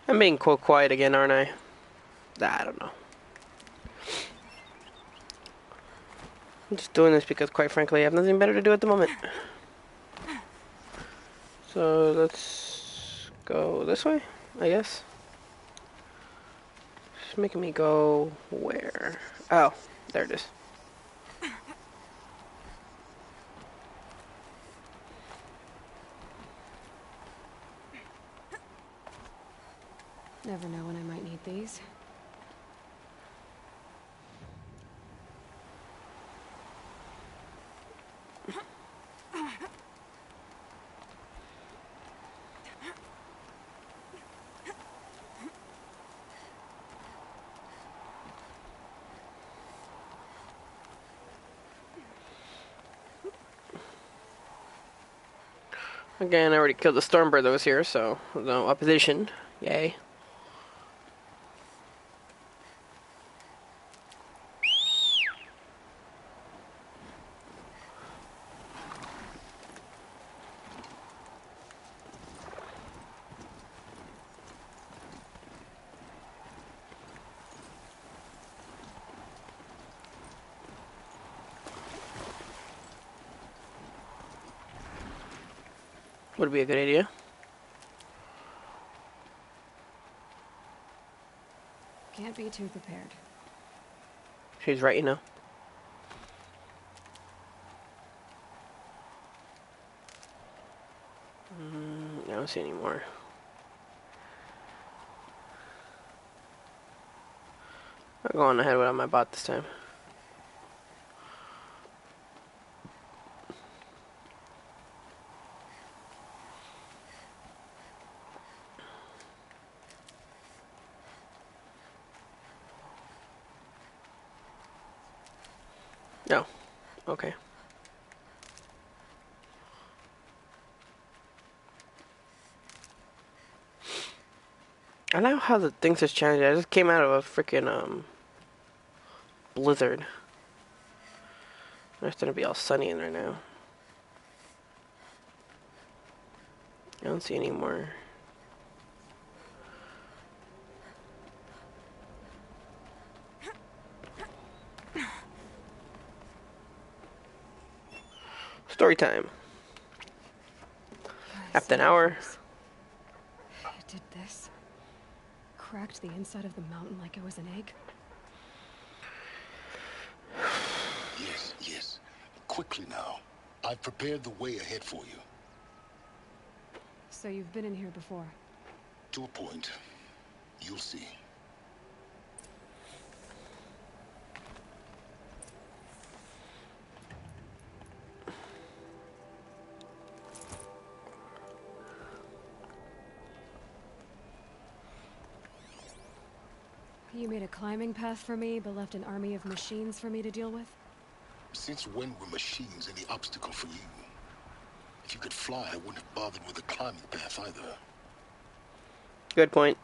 I'm being quiet again, aren't I? I don't know. I'm just doing this because, quite frankly, I have nothing better to do at the moment. So let's go this way, I guess. It's making me go where? Oh, there it is. Never know when I might need these. Again, I already killed the Stormbird that was here, so no opposition. Yay. Would be a good idea. Can't be too prepared. She's right, you know. I don't see any more. I'm going ahead with what I bought this time. No. Okay. I know how the things has changed. I just came out of a freaking blizzard. It's gonna be all sunny in there now. I don't see any more. Story time. After an hour. It did this. Cracked the inside of the mountain like it was an egg. Yes, yes. Quickly now. I've prepared the way ahead for you. So you've been in here before? To a point. You'll see. You made a climbing path for me, but left an army of machines for me to deal with? Since when were machines any obstacle for you? If you could fly, I wouldn't have bothered with the climbing path either. Good point.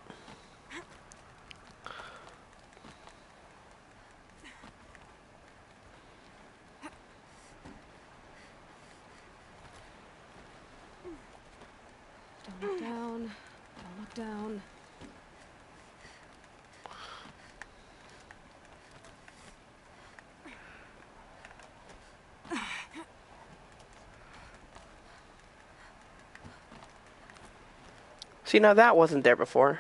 Don't look down. Don't look down. See, now that wasn't there before.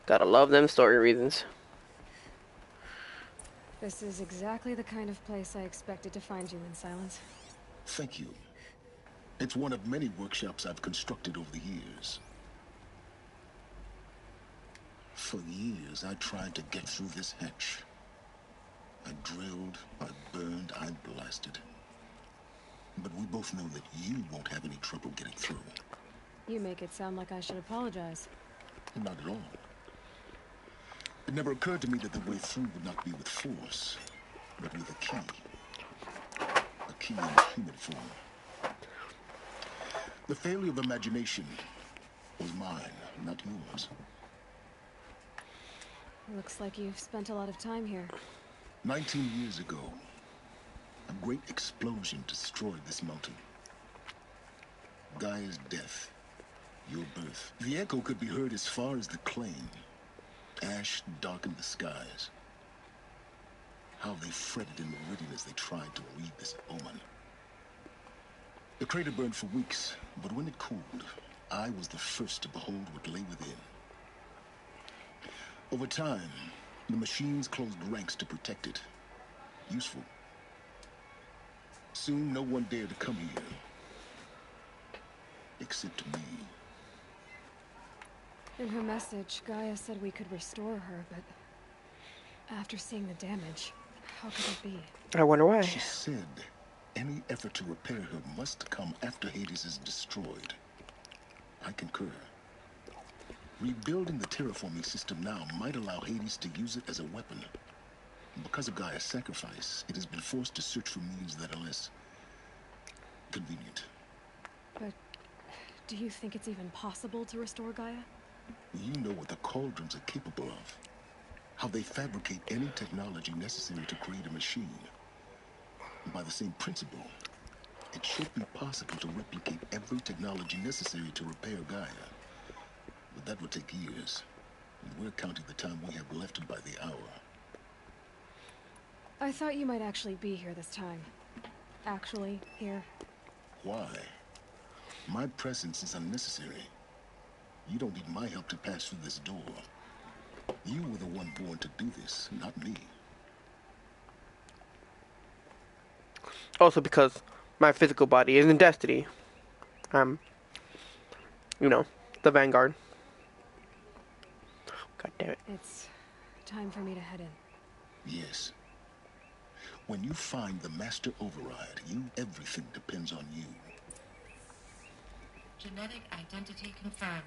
Gotta love them story reasons. This is exactly the kind of place I expected to find you in, Silence. Thank you. It's one of many workshops I've constructed over the years. For years, I tried to get through this hatch. I drilled, I burned, I blasted. But we both know that you won't have any trouble getting through. You make it sound like I should apologize. Not at all. It never occurred to me that the way through would not be with force, but with a key. A key in human form. The failure of imagination was mine, not yours. Looks like you've spent a lot of time here. 19 years ago, a great explosion destroyed this mountain. Gaia's death, your birth. The echo could be heard as far as the Claim. Ash darkened the skies. How they fretted in Meridian as they tried to read this omen. The crater burned for weeks, but when it cooled, I was the first to behold what lay within. Over time, the machines closed ranks to protect it. Useful. Soon, no one dared to come here. Except me. In her message, Gaia said we could restore her, but after seeing the damage, how could it be? I wonder why. She said any effort to repair her must come after Hades is destroyed. I concur. Rebuilding the terraforming system now might allow Hades to use it as a weapon. Because of Gaia's sacrifice, it has been forced to search for means that are less convenient. But do you think it's even possible to restore Gaia? You know what the Cauldrons are capable of. How they fabricate any technology necessary to create a machine. By the same principle, it should be possible to replicate every technology necessary to repair Gaia. But that would take years. And we're counting the time we have left by the hour. I thought you might actually be here this time. Actually, here. Why? My presence is unnecessary. You don't need my help to pass through this door. You were the one born to do this, not me. Also because my physical body is in Destiny. I'm, you know, the Vanguard. God damn it. It's time for me to head in. Yes. When you find the master override, everything depends on you. Genetic identity confirmed.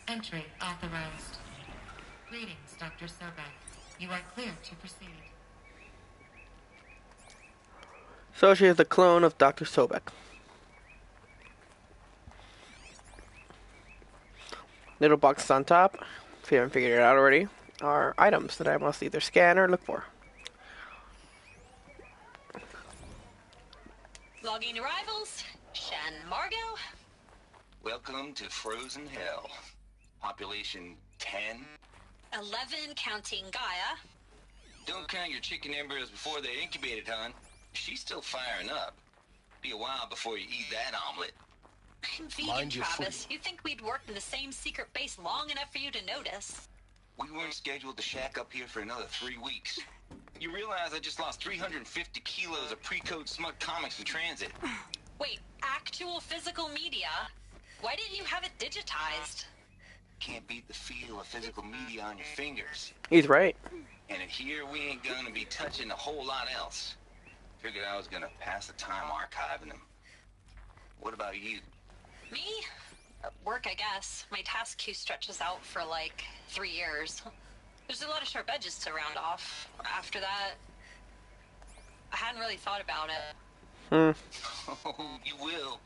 Entry authorized. Greetings, Dr. Sobek. You are cleared to proceed. So she is the clone of Dr. Sobek. Little boxes on top, if you haven't figured it out already, are items that I must either scan or look for. Logging arrivals. Shan Margot. Welcome to Frozen Hell. Population 10. 11 counting Gaia. Don't count your chicken embryos before they're incubated, hon. She's still firing up. Be a while before you eat that omelet. I'm vegan, Mind your Travis. footing. You think we'd worked in the same secret base long enough for you to notice? We weren't scheduled to shack up here for another 3 weeks. You realize I just lost 350 kilos of pre-code smug comics in transit. Wait, actual physical media? Why didn't you have it digitized? Can't beat the feel of physical media on your fingers. He's right. And in here, we ain't gonna be touching a whole lot else. Figured I was gonna pass the time archiving them. What about you? Me? Work, I guess. My task queue stretches out for like 3 years. There's a lot of sharp edges to round off. After that, I hadn't really thought about it. Oh, you will.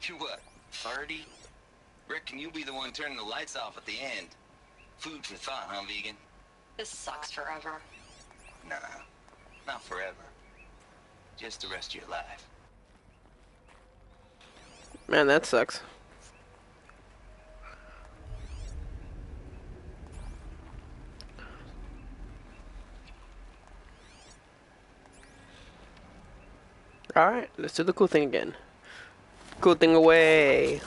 You're what, 30? Reckon you'll be the one turning the lights off at the end. Food for thought, huh, vegan? This sucks forever. Nah, not forever. Just the rest of your life. Man, that sucks. Alright, let's do the cool thing again. Cool thing away.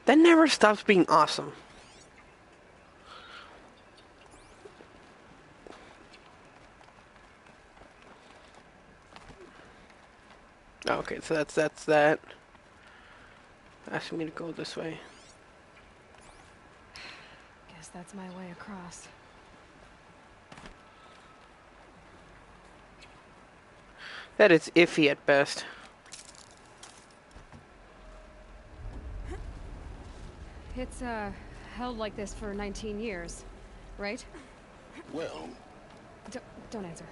That never stops being awesome. Okay, so that's that. Asking me to go this way. Guess that's my way across. That is iffy at best. It's, held like this for 19 years, right? Well, Don't answer.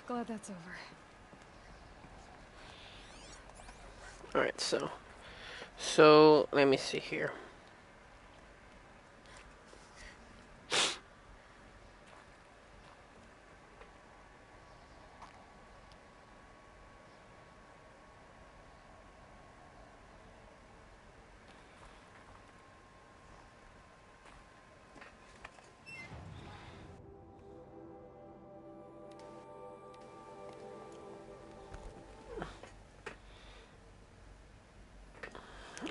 Glad that's over. Alright, so let me see here.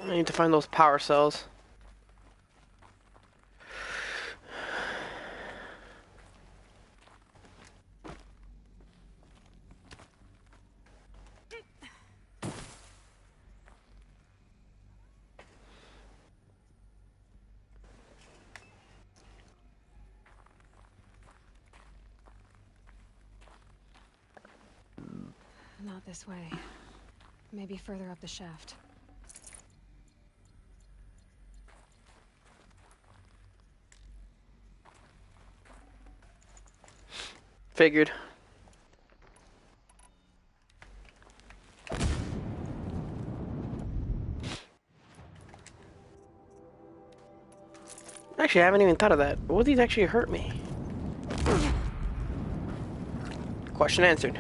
I need to find those power cells. Not this way. Maybe further up the shaft. Figured. Actually, I haven't even thought of that. Will these actually hurt me? Question answered.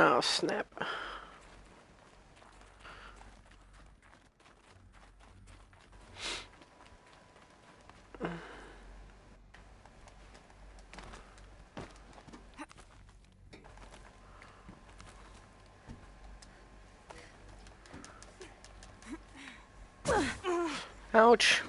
Oh, snap. Ouch.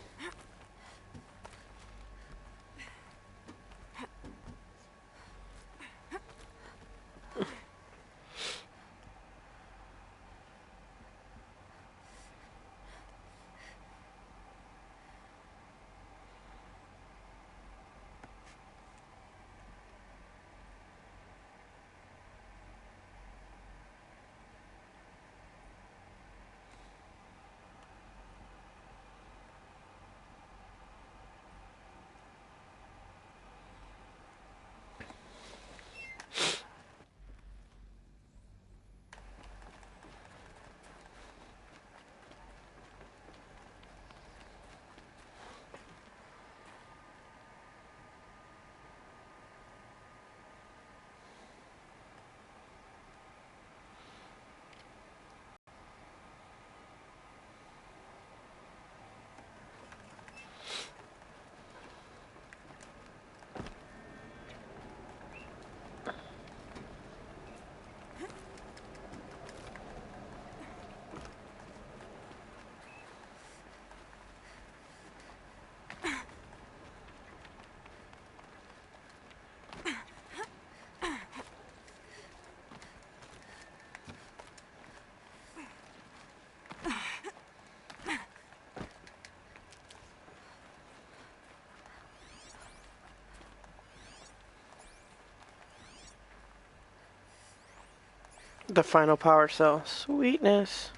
The final power cell. Sweetness.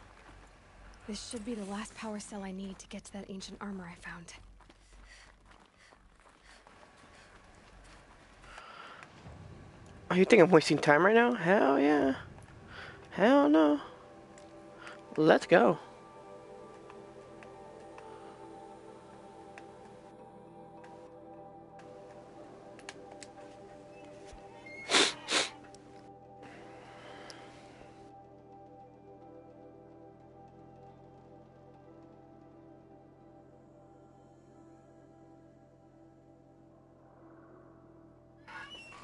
This should be the last power cell I need to get to that ancient armor I found. Oh, you think I'm wasting time right now? Hell yeah. Hell no. Let's go.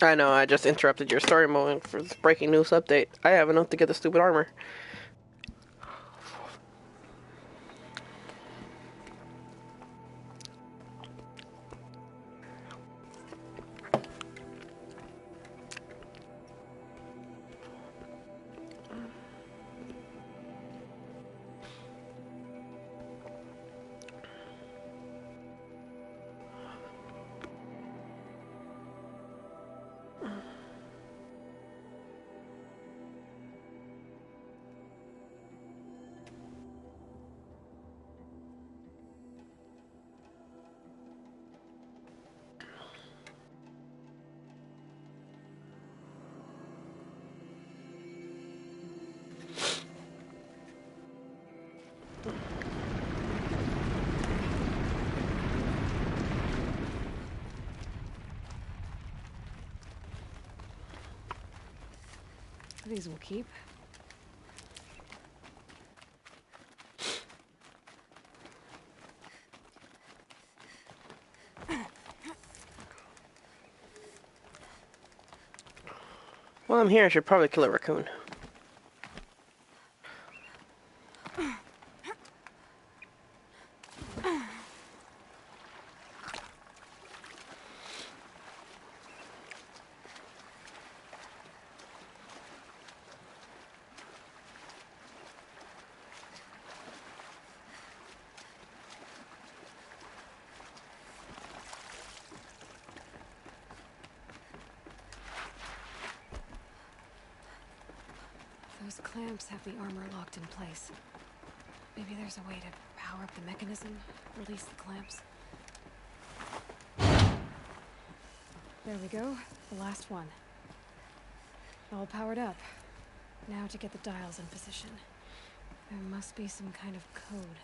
I know, I just interrupted your story moment for this breaking news update. I have enough to get the stupid armor. These will keep. While I'm here, I should probably kill a raccoon. Those clamps have the armor locked in place. Maybe there's a way to power up the mechanism, release the clamps. There we go, the last one. All powered up. Now to get the dials in position. There must be some kind of code.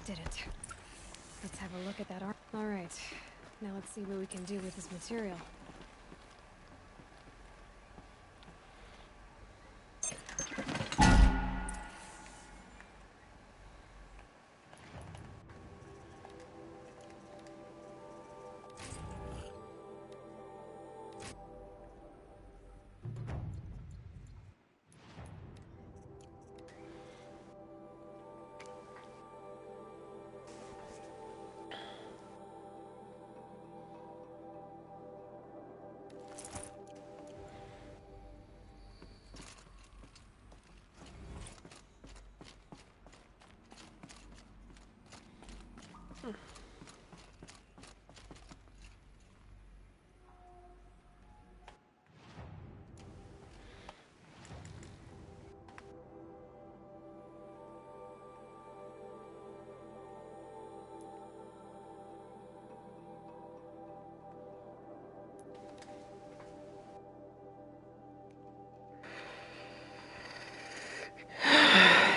Did it. Let's have a look at that arm. Alright. Now let's see what we can do with this material.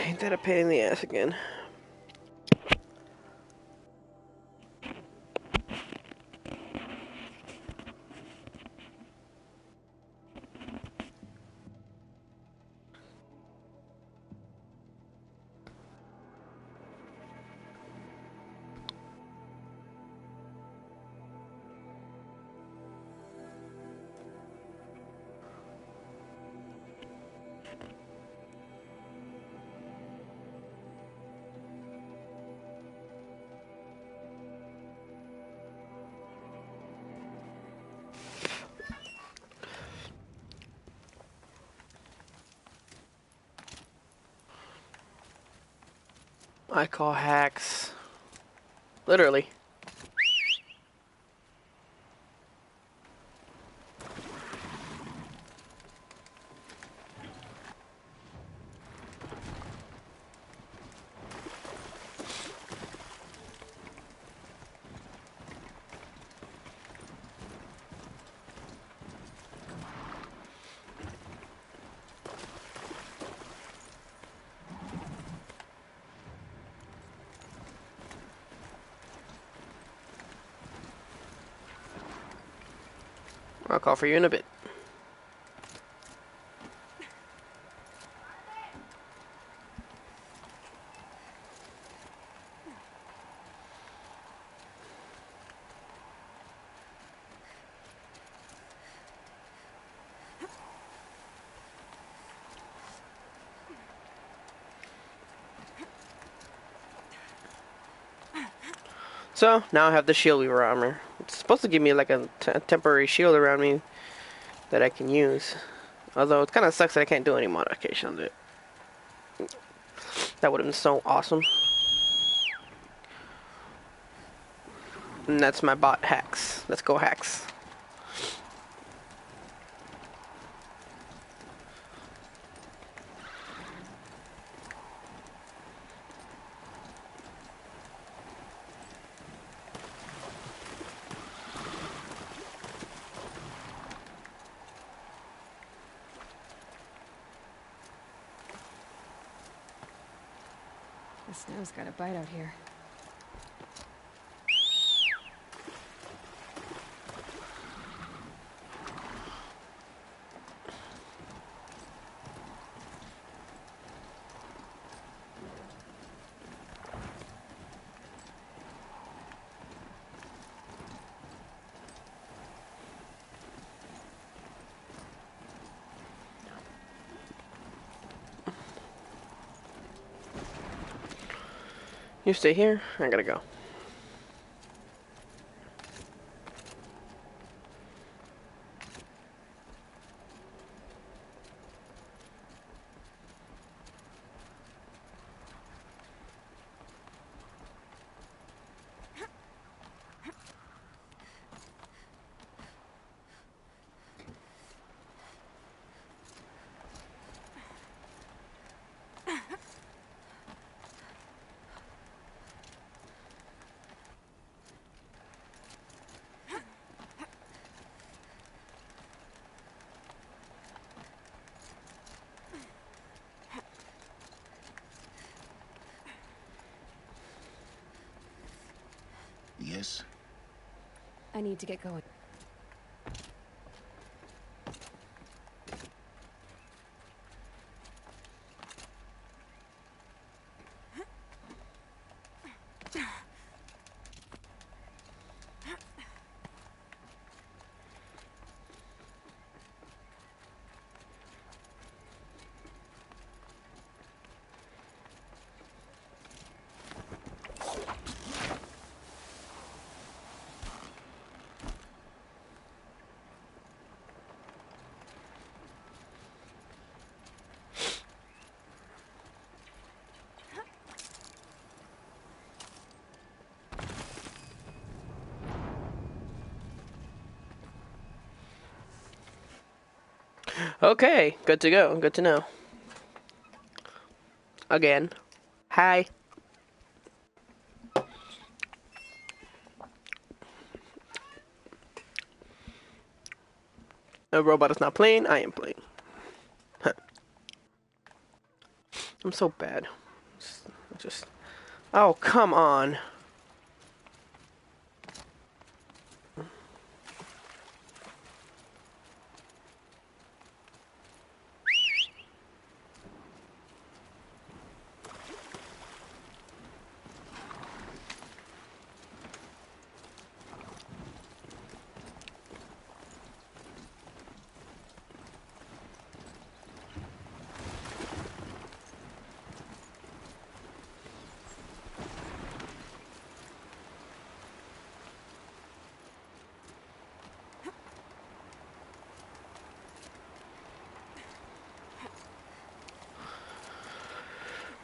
Ain't that a pain in the ass again? I call hacks. Literally. I'll call for you in a bit. So, now I have the shield weaver armor. It's supposed to give me like a temporary shield around me that I can use. Although it kind of sucks that I can't do any modification on it. That would have been so awesome. And that's my bot hacks. Let's go hacks. The snow's got a bite out here. You stay here. I gotta go. Yes? I need to get going. Okay, good to go. Good to know. Again. Hi. The robot is not playing. I am playing. Huh. I'm so bad. Just. Oh, come on.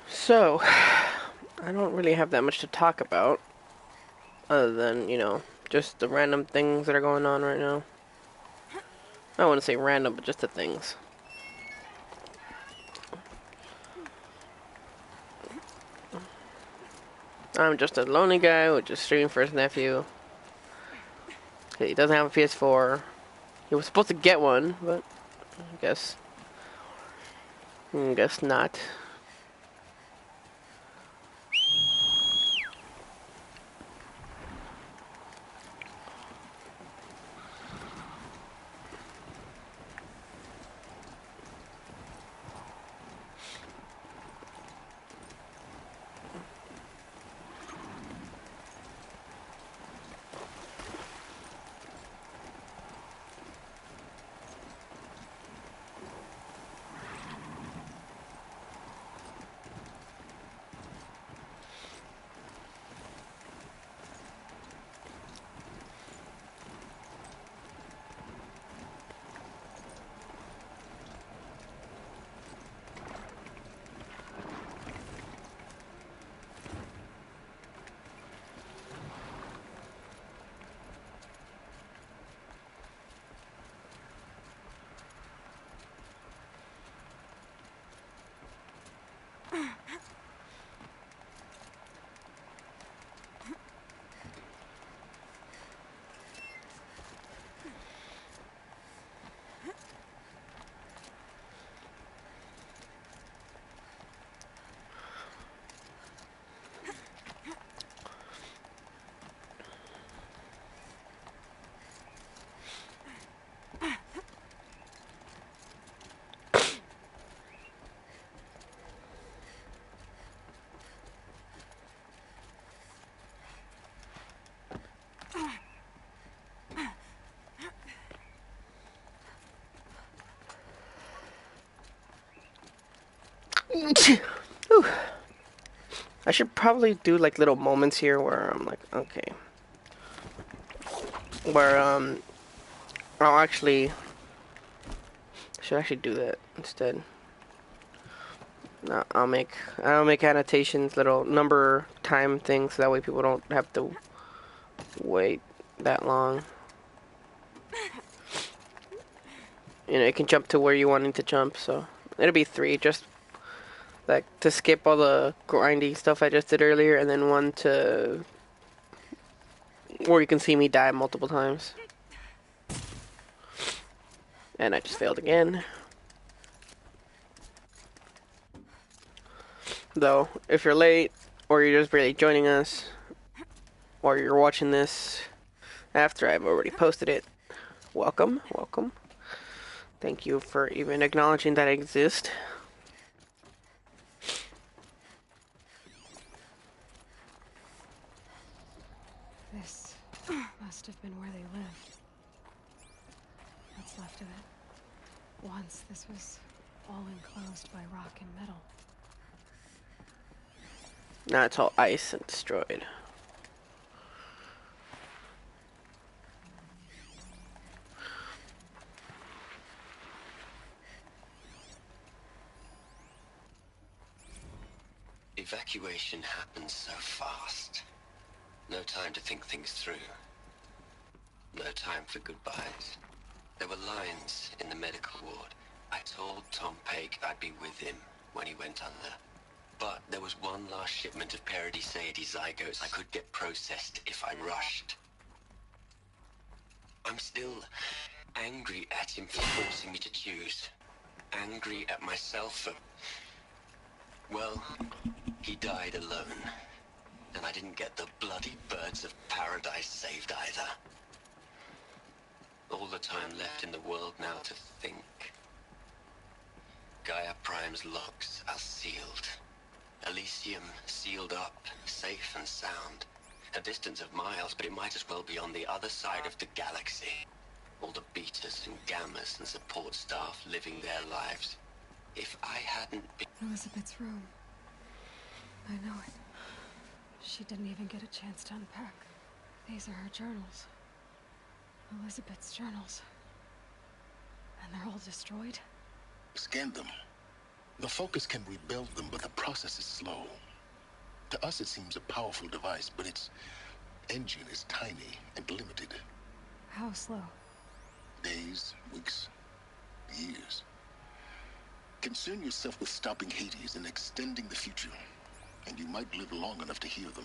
So, I don't really have that much to talk about, other than, you know, just the random things that are going on right now. I wouldn't say random, but just the things. I'm just a lonely guy who just streaming for his nephew. He doesn't have a PS4. He was supposed to get one, but I guess not. Whew. I should probably do like little moments here where I'm like, okay. Where I'll actually should actually do that instead. I'll make annotations, little number time things, so that way people don't have to wait that long. You know, you can jump to where you wanting to jump, so it'll be 3, just like to skip all the grindy stuff I just did earlier, and then 1 to where you can see me die multiple times. And I just failed again. Though, if you're late, or you're just barely joining us, Or you're watching this after I've already posted it. Welcome, welcome. Thank you for even acknowledging that I exist. This must have been where they lived. What's left of it. Once this was all enclosed by rock and metal. Now it's all ice and destroyed. Evacuation happens so fast. No time to think things through. No time for goodbyes. There were lines in the medical ward. I told Tom Pake I'd be with him when he went under. But there was one last shipment of Paradiseidae zygotes I could get processed if I rushed. I'm still angry at him for forcing me to choose. Angry at myself for... Well, he died alone. And I didn't get the bloody birds of paradise saved either. All the time left in the world now to think. Gaia Prime's logs are sealed. Elysium sealed up, safe and sound. A distance of miles, but it might as well be on the other side of the galaxy. All the betas and gammas and support staff living their lives. If I hadn't been... Elizabeth's room. I know it. She didn't even get a chance to unpack. These are her journals. Elizabeth's journals. And they're all destroyed? Scan them. The Focus can rebuild them, but the process is slow. To us, it seems a powerful device, but its engine is tiny and limited. How slow? Days, weeks, years. Concern yourself with stopping Hades and extending the future, and you might live long enough to hear them.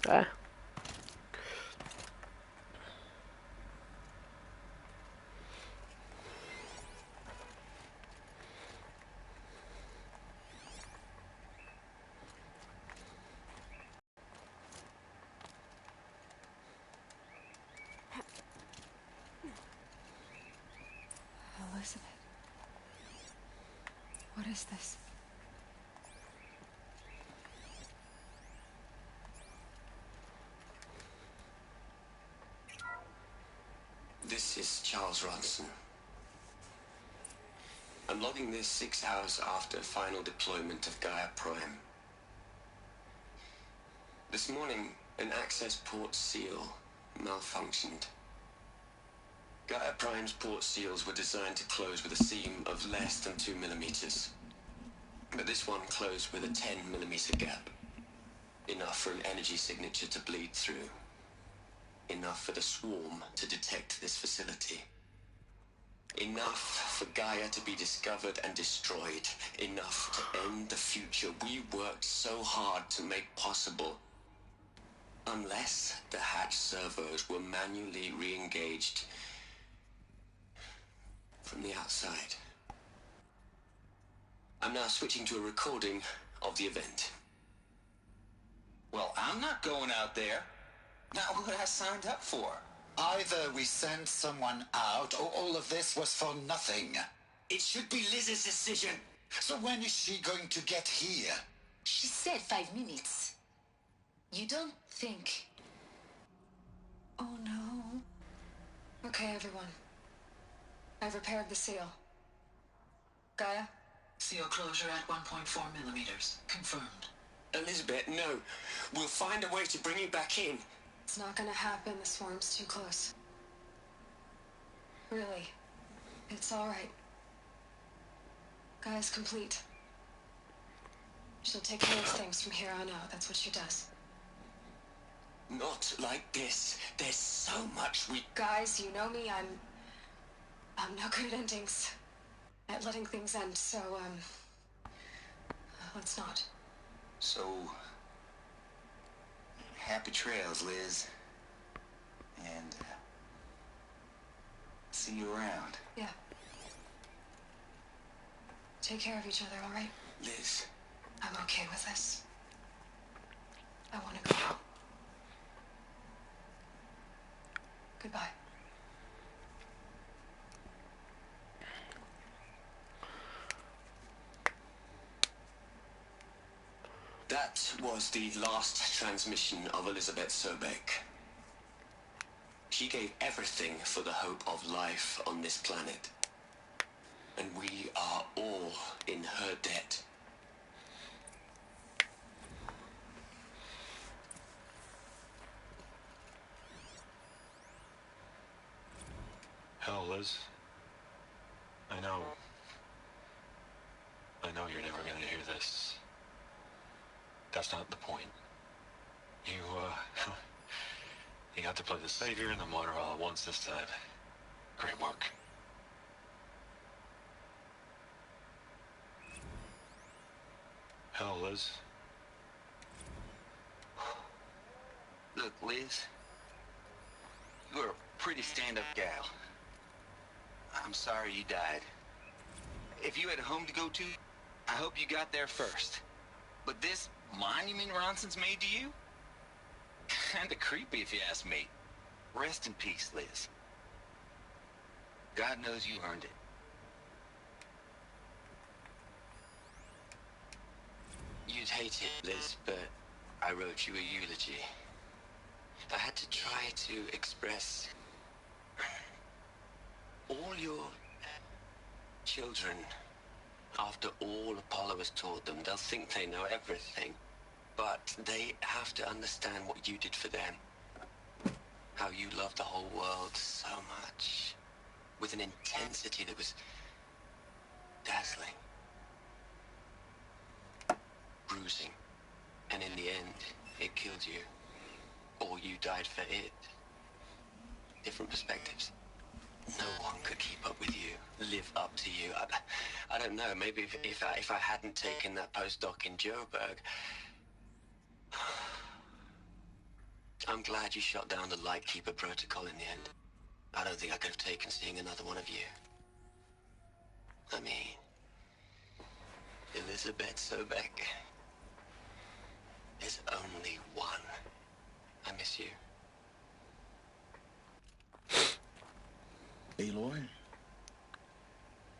Ah. Elizabeth. What is this? This is Charles Ronson. I'm logging this 6 hours after final deployment of Gaia Prime. This morning, an access port seal malfunctioned. Gaia Prime's port seals were designed to close with a seam of less than 2 millimeters. But this one closed with a 10 millimeter gap. Enough for an energy signature to bleed through. Enough for the swarm to detect this facility. Enough for Gaia to be discovered and destroyed. Enough to end the future we worked so hard to make possible. Unless the hatch servos were manually re-engaged from the outside. I'm now switching to a recording of the event. Well, I'm not going out there. Not what I signed up for. Either we send someone out, or all of this was for nothing. It should be Liz's decision. So when is she going to get here? She said 5 minutes. You don't think... Oh no. Okay, everyone. I've repaired the seal. Gaia? Seal closure at 1.4 millimeters. Confirmed. Elizabeth, no. We'll find a way to bring you back in. It's not gonna happen. The swarm's too close. Really. It's alright. Gaia's complete. She'll take care of things from here on out. That's what she does. Not like this. There's so much we... Guys, you know me. I'm no good at endings. At letting things end, so, it's not. So, happy trails, Liz. And see you around. Yeah. Take care of each other, all right? Liz. I'm okay with this. I want to go home. Goodbye. That was the last transmission of Elizabeth Sobek. She gave everything for the hope of life on this planet. And we are all in her debt. Hell, Liz. I know you're never gonna hear this. That's not the point. You got to play the savior and the martyr all at once this time. Great work. Hell, Liz. Look, Liz. You're a pretty stand-up gal. I'm sorry you died. If you had a home to go to, I hope you got there first. But this monument Ronson's made to you? Kinda creepy if you ask me. Rest in peace, Liz. God knows you earned it. You'd hate it, Liz, but I wrote you a eulogy. I had to try to express all your children. After all Apollo has taught them, they'll think they know everything. But they have to understand what you did for them. How you loved the whole world so much. With an intensity that was dazzling. Bruising. And in the end, it killed you. Or you died for it. Different perspectives. No one could keep up with you, live up to you. I don't know, maybe if I hadn't taken that postdoc in Joburg. I'm glad you shot down the Lightkeeper protocol in the end. I don't think I could have taken seeing another one of you. I mean, Elizabeth Sobek. There's only one. I miss you. Aloy?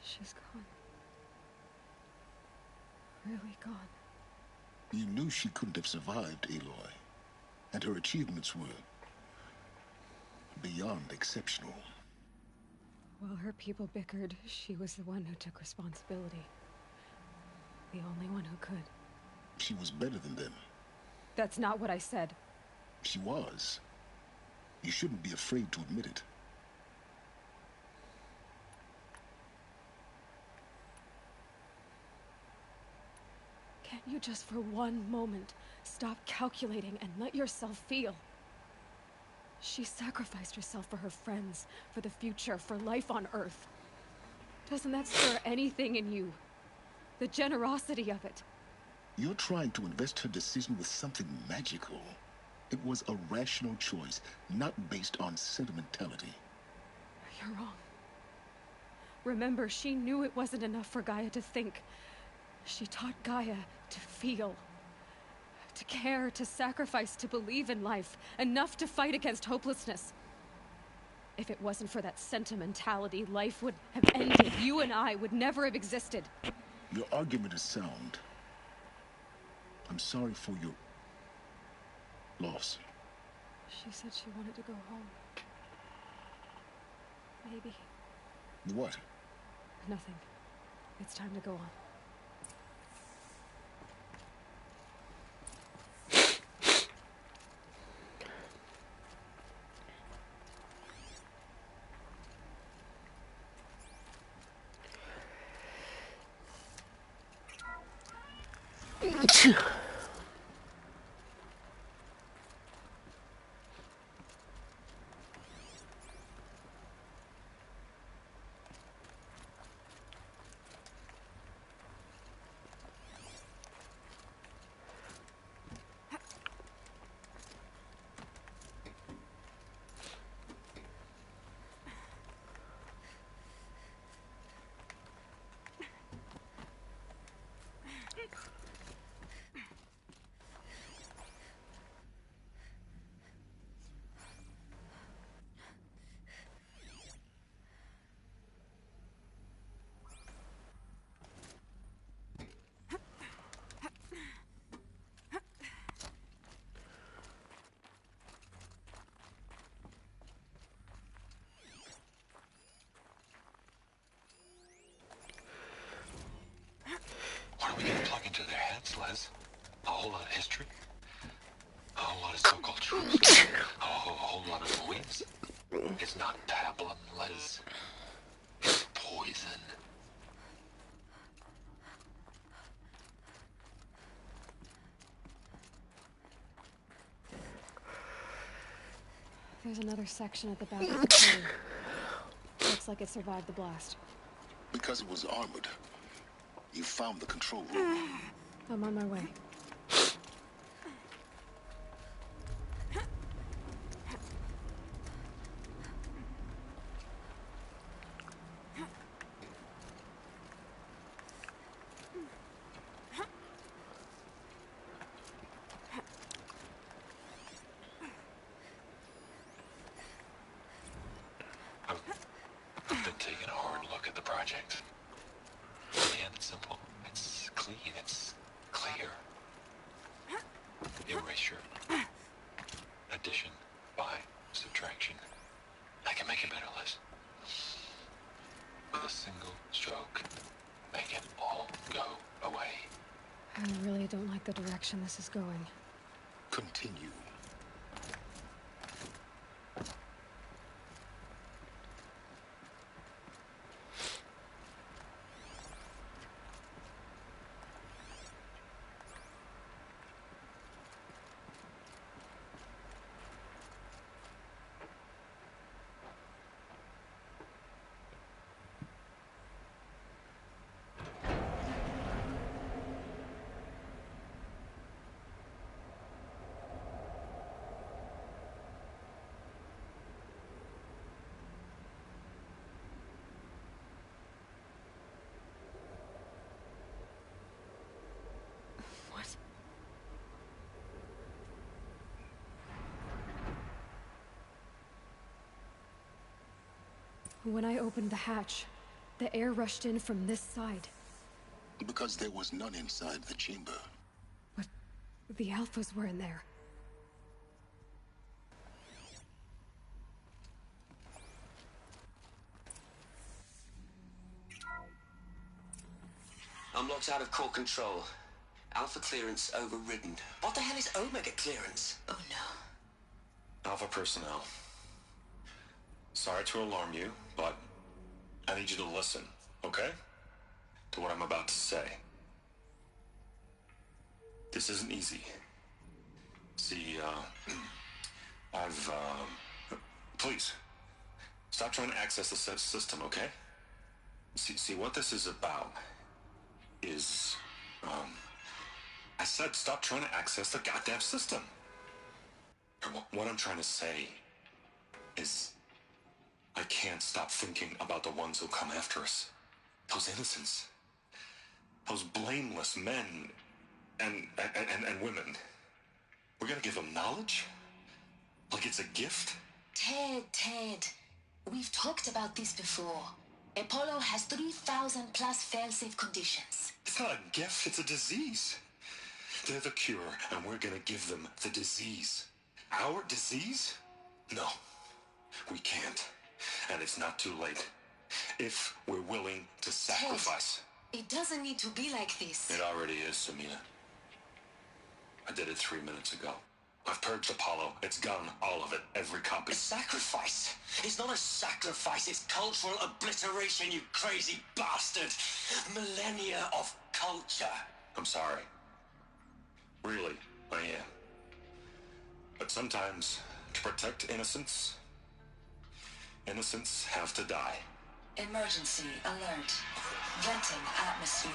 She's gone. Really gone. You knew she couldn't have survived, Aloy. And her achievements were beyond exceptional. While her people bickered, she was the one who took responsibility. The only one who could. She was better than them. That's not what I said. She was. You shouldn't be afraid to admit it. Can't you just for one moment stop calculating and let yourself feel? She sacrificed herself for her friends, for the future, for life on Earth. Doesn't that stir anything in you? The generosity of it. You're trying to invest her decision with something magical. It was a rational choice, not based on sentimentality. You're wrong. Remember, she knew it wasn't enough for Gaia to think. She taught Gaia to feel. To care, to sacrifice, to believe in life. Enough to fight against hopelessness. If it wasn't for that sentimentality, life would have ended. You and I would never have existed. Your argument is sound. I'm sorry for your loss. She said she wanted to go home. Maybe. What? Nothing. It's time to go on. Les. A whole lot of history. A whole lot of so-called truth. A whole lot of noise. It's not pablum, Les. It's poison. There's another section at the back of the cave. Looks like it survived the blast. Because it was armored, you found the control room. I'm on my way. I've been taking a hard look at the project. And it's simple. It's clean. It's clear. Erasure. Addition. By. Subtraction. I can make it better, Liz. With a single stroke. Make it all go away. I really don't like the direction this is going. Continue. What? When I opened the hatch, the air rushed in from this side. Because there was none inside the chamber. But the Alphas were in there. I'm locked out of core control. Alpha clearance overridden. What the hell is Omega clearance? Oh no. Alpha personnel. Sorry to alarm you, but I need you to listen, okay? To what I'm about to say. This isn't easy. See, please, stop trying to access the system, okay? See, what this is about is, I said stop trying to access the goddamn system. What I'm trying to say is, I can't stop thinking about the ones who come after us. Those innocents. Those blameless men and women. We're gonna give them knowledge? Like it's a gift? Ted. We've talked about this before. Apollo has 3,000 plus fail-safe conditions. It's not a gift, it's a disease. They're the cure, and we're gonna give them the disease. Our disease? No, we can't. And it's not too late. If we're willing to sacrifice. Ted, it doesn't need to be like this. It already is, Samina. I did it 3 minutes ago. I've purged Apollo. It's gone, all of it, every copy. A sacrifice? It's not a sacrifice, it's cultural obliteration, you crazy bastard! Millennia of culture. I'm sorry. Really, I am. But sometimes, to protect innocence, innocents have to die. Emergency alert. Venting atmosphere.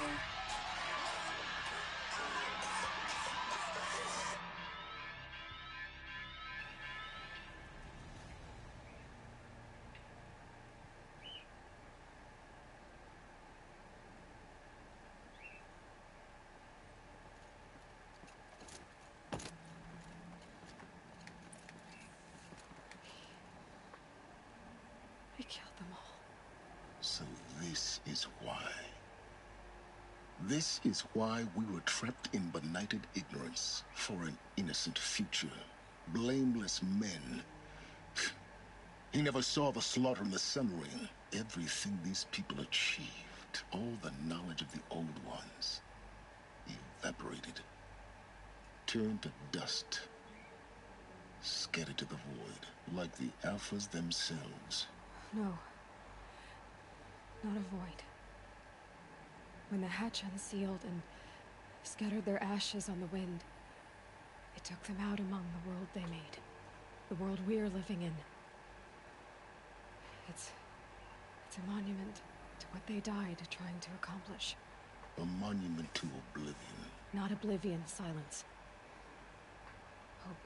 He killed them all. So this is why. This is why we were trapped in benighted ignorance for an innocent future. Blameless men. He never saw the slaughter in the Sun Ring. Everything these people achieved, all the knowledge of the old ones, evaporated. turned to dust, scattered to the void, like the Alphas themselves. No. Not a void. When the hatch unsealed and scattered their ashes on the wind, it took them out among the world they made. The world we're living in. It's a monument to what they died trying to accomplish. A monument to oblivion. Not oblivion, silence. Hope.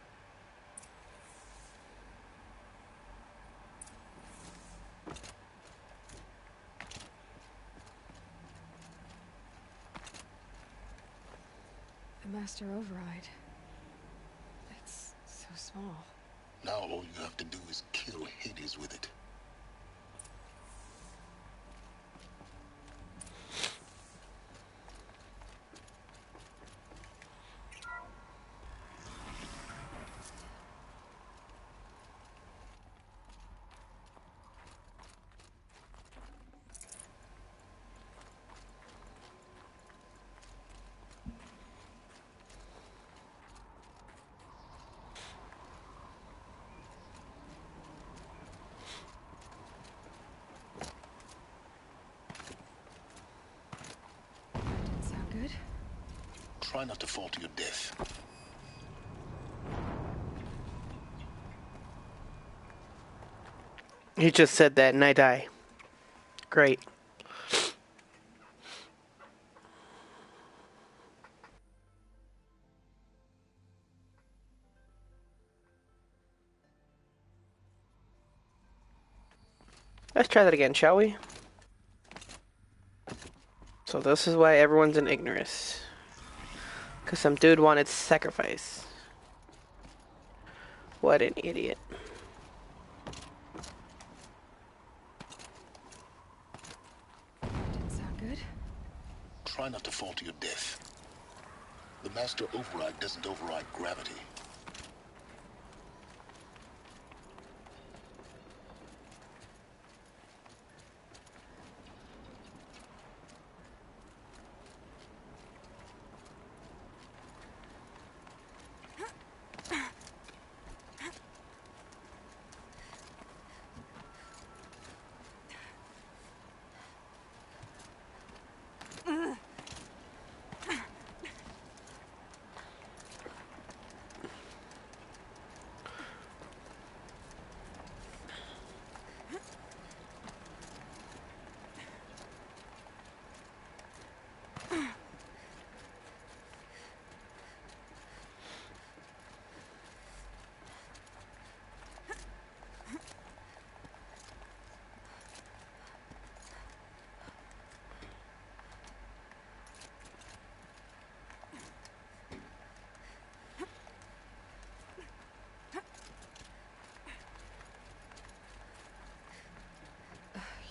The Master Override. It's so small. Now all you have to do is kill Hades with it. Didn't sound good. Try not to fall to your death. He just said that and I die. Great. Let's try that again, shall we? So this is why everyone's in ignorance. Because some dude wanted sacrifice. What an idiot. Didn't sound good. Try not to fall to your death. The Master Override doesn't override gravity.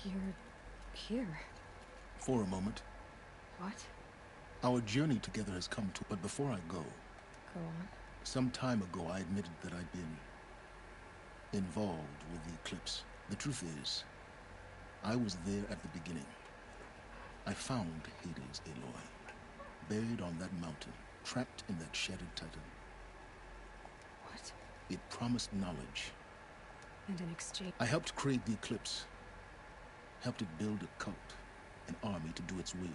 You're here. For a moment. What? Our journey together has come to... But before I go... Go on. Some time ago, I admitted that I'd been involved with the Eclipse. The truth is, I was there at the beginning. I found Hades, Aloy, buried on that mountain, trapped in that shattered titan. What? It promised knowledge. And in exchange... I helped create the Eclipse. Helped it build a cult, an army to do its will.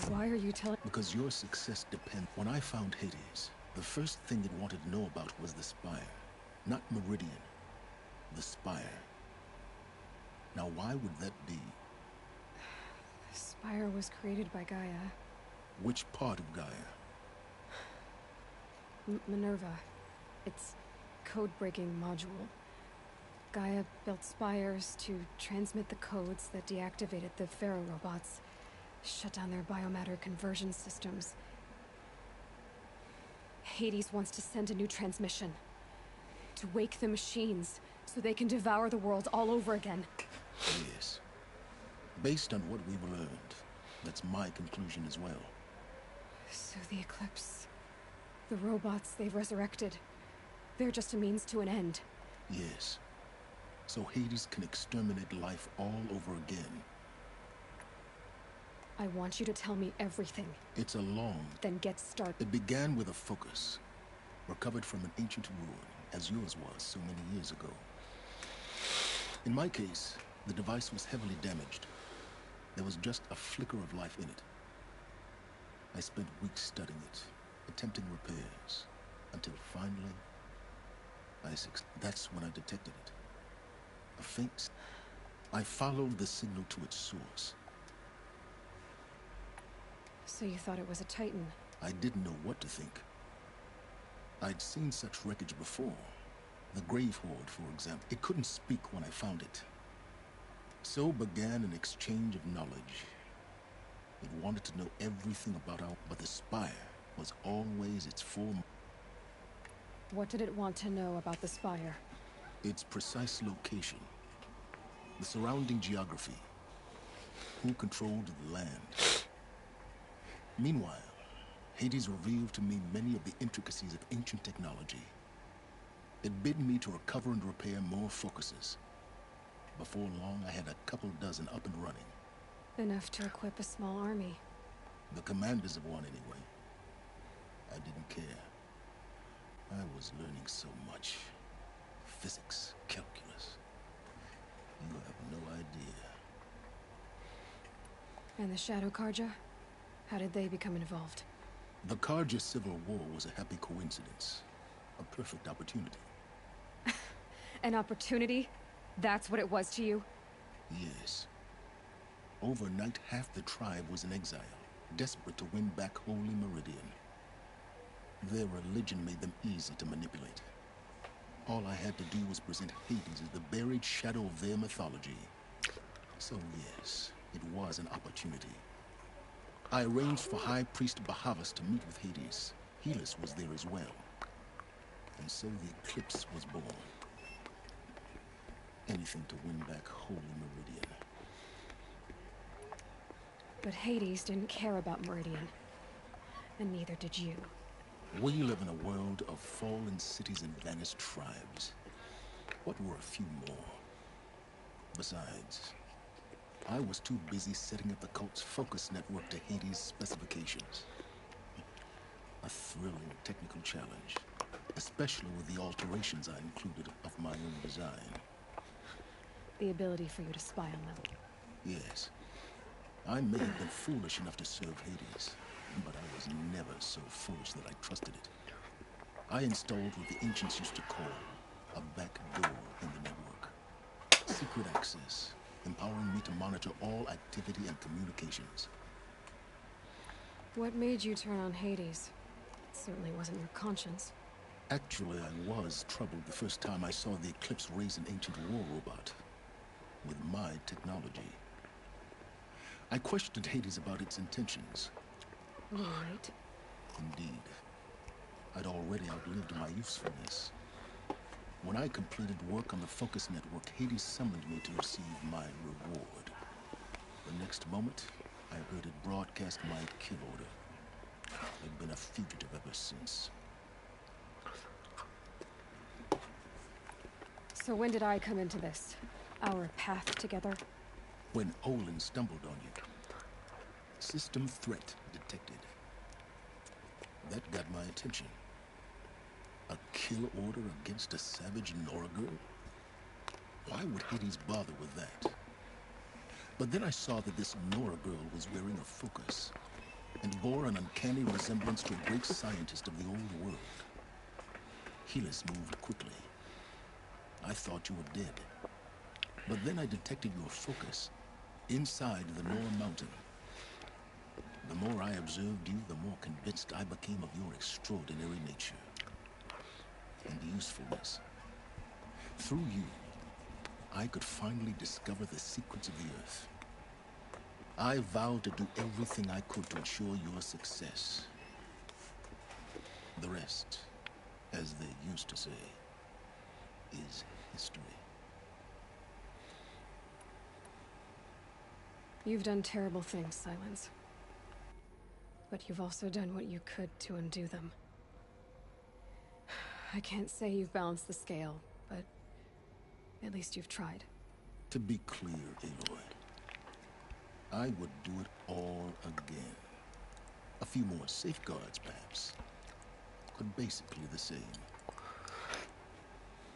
Why are you telling... Because your success depends... When I found Hades, the first thing it wanted to know about was the Spire. Not Meridian. The Spire. Now why would that be? The Spire was created by Gaia. Which part of Gaia? Minerva. It's code-breaking module. Gaia built spires to transmit the codes that deactivated the Pharaoh robots, shut down their biomatter conversion systems. Hades wants to send a new transmission. To wake the machines, so they can devour the world all over again. Yes. Based on what we've learned, that's my conclusion as well. So the Eclipse... the robots they've resurrected... they're just a means to an end. Yes. So Hades can exterminate life all over again. I want you to tell me everything. It's a long... Then get started. It began with a focus, recovered from an ancient ruin, as yours was so many years ago. In my case, the device was heavily damaged. There was just a flicker of life in it. I spent weeks studying it, attempting repairs, until finally, that's when I detected it. A faint... I followed the signal to its source. So you thought it was a Titan? I didn't know what to think. I'd seen such wreckage before. The Grave Horde, for example. It couldn't speak when I found it. So began an exchange of knowledge. It wanted to know everything about our... But the Spire was always its form. What did it want to know about the Spire? Its precise location. The surrounding geography. Who controlled the land. Meanwhile, Hades revealed to me many of the intricacies of ancient technology. It bid me to recover and repair more focuses. Before long, I had a couple dozen up and running. Enough to equip a small army. The commanders of one, anyway. I didn't care. I was learning so much. Physics, calculus. You have no idea. And the Shadow Carja? How did they become involved? The Carja Civil War was a happy coincidence. A perfect opportunity. An opportunity? That's what it was to you? Yes. Overnight, half the tribe was in exile, desperate to win back Holy Meridian. Their religion made them easy to manipulate. All I had to do was present Hades as the buried shadow of their mythology. So yes, it was an opportunity. I arranged for High Priest Bahavas to meet with Hades. Helis was there as well. And so the Eclipse was born. Anything to win back Holy Meridian. But Hades didn't care about Meridian. And neither did you. We live in a world of fallen cities and vanished tribes. What were a few more? Besides, I was too busy setting up the cult's focus network to Hades' specifications. A thrilling technical challenge, especially with the alterations I included of my own design. The ability for you to spy on them. Yes. I may have been foolish enough to serve Hades, but I was never so foolish that I trusted it. I installed what the ancients used to call a back door in the network. Secret access, empowering me to monitor all activity and communications. What made you turn on Hades? It certainly wasn't your conscience. Actually, I was troubled the first time I saw the Eclipse raise an ancient war robot. With my technology. I questioned Hades about its intentions. Right. Indeed. I'd already outlived my usefulness. When I completed work on the Focus Network, Hades summoned me to receive my reward. The next moment, I heard it broadcast my kill order. I've been a fugitive ever since. So when did I come into this? Our path together? When Olin stumbled on you. System threat detected. That got my attention. A kill order against a savage Nora girl? Why would Hades bother with that? But then I saw that this Nora girl was wearing a focus and bore an uncanny resemblance to a great scientist of the old world. Helis moved quickly. I thought you were dead. But then I detected your focus inside the Nora mountain. The more I observed you, the more convinced I became of your extraordinary nature and usefulness. Through you, I could finally discover the secrets of the Earth. I vowed to do everything I could to ensure your success. The rest, as they used to say, is history. You've done terrible things, Silence. But you've also done what you could to undo them. I can't say you've balanced the scale, but at least you've tried. To be clear, Aloy, I would do it all again. A few more safeguards, perhaps. But basically the same.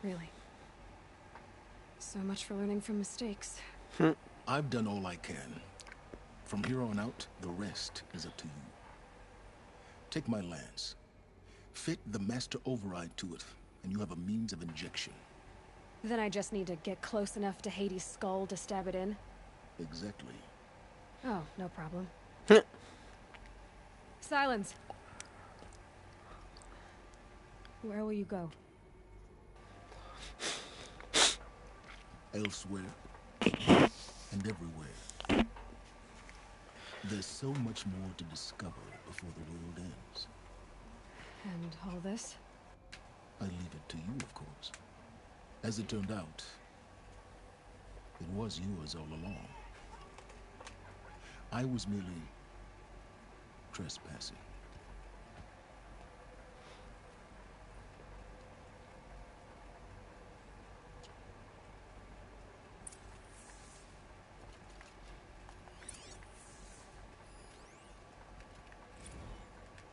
Really? So much for learning from mistakes. I've done all I can. From here on out, the rest is up to you. Take my lance. Fit the master override to it, and you have a means of injection. Then I just need to get close enough to Hades' skull to stab it in? Exactly. Oh, no problem. Silence! Where will you go? Elsewhere and everywhere. There's so much more to discover before the world ends. And all this? I leave it to you, of course. As it turned out, it was yours all along. I was merely trespassing.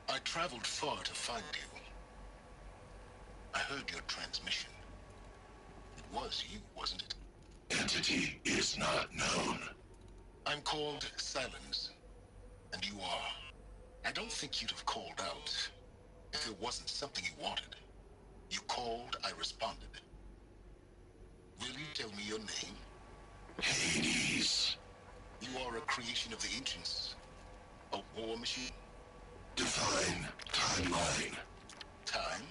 I traveled far to find you. I heard your transmission. It was you, wasn't it? Entity is not known. I'm called Silence, and you are. I don't think you'd have called out if it wasn't something you wanted. You called, I responded. Will you tell me your name? Hades. You are a creation of the ancients. A war machine? Define timeline. Time?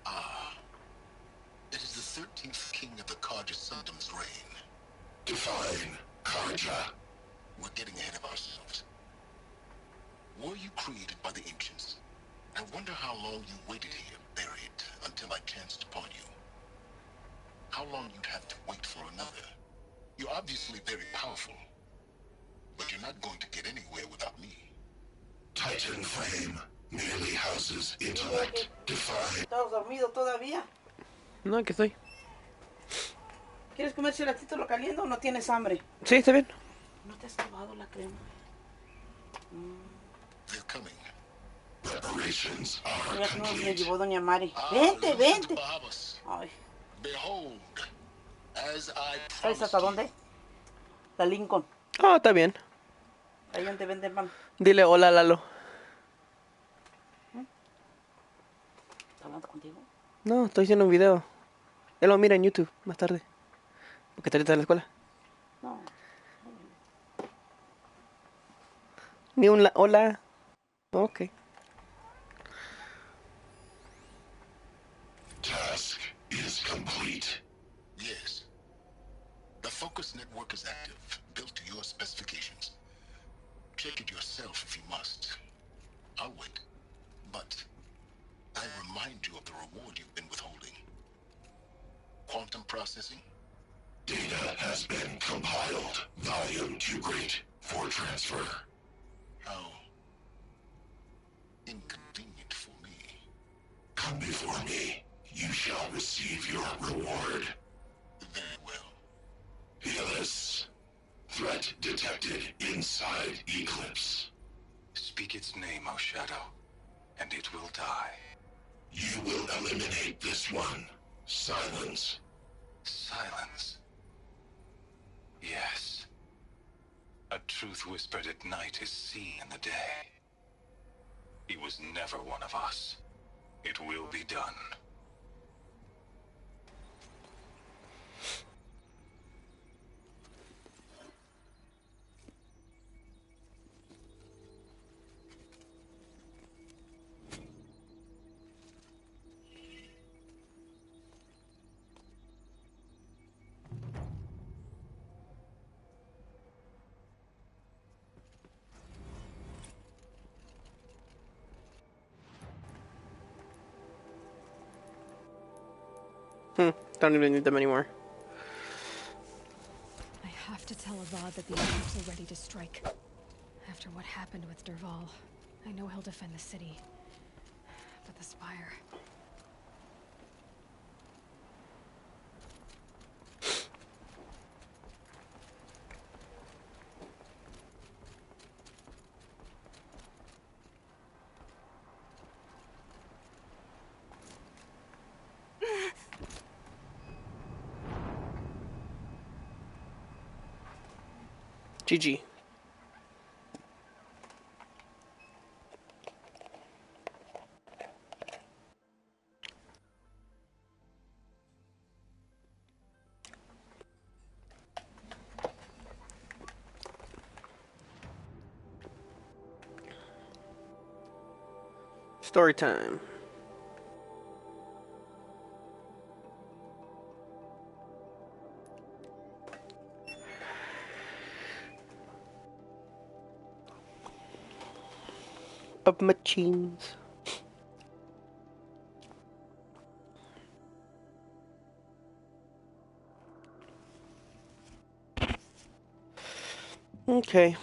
Ah. It is the 13th king of the Carja Sundom's reign. Define Carja. We're getting ahead of ourselves. Were you created by the ancients? I wonder how long you waited here, buried, until I chanced upon you. How long you'd have to wait for another. You're obviously very powerful, but you're not going to get anywhere without me. Titan flame merely houses intellect. Define. ¿Estás dormido todavía? No, aquí estoy. ¿Quieres comer cholatito lo caliente o no tienes hambre? Sí, está bien. ¿No te has tomado la crema? They're coming. Preparations are Mira cómo me complete. llevó doña Mari. Vente, vente. Ay, Behold, as I ¿sabes hasta dónde? La Lincoln. Ah, está bien. Ahí donde venden pan. Dile hola, Lalo. ¿Está hablando contigo? No, estoy haciendo un video. Él lo mira en YouTube más tarde. Porque está ahorita en la escuela. No. Ni un hola. Ok. Task is complete. Yes. The focus network is active, built to your specifications. Check it yourself if you must. I'll wait. But I remind you of the reward you've been withholding. Quantum processing? Data has been compiled. Volume too great for transfer. How inconvenient for me. Come before me. You shall receive your reward. Very well. Healus. Threat detected inside Eclipse. Speak its name, O Shadow, and it will die. You will eliminate this one. Silence. Silence. Yes. A truth whispered at night is seen in the day. He was never one of us. It will be done. Don't even need them anymore. I have to tell Avad that the Eclipse are ready to strike. After what happened with Dervahl, I know he'll defend the city. But the Spire... GG. Story time. Of machines. Okay.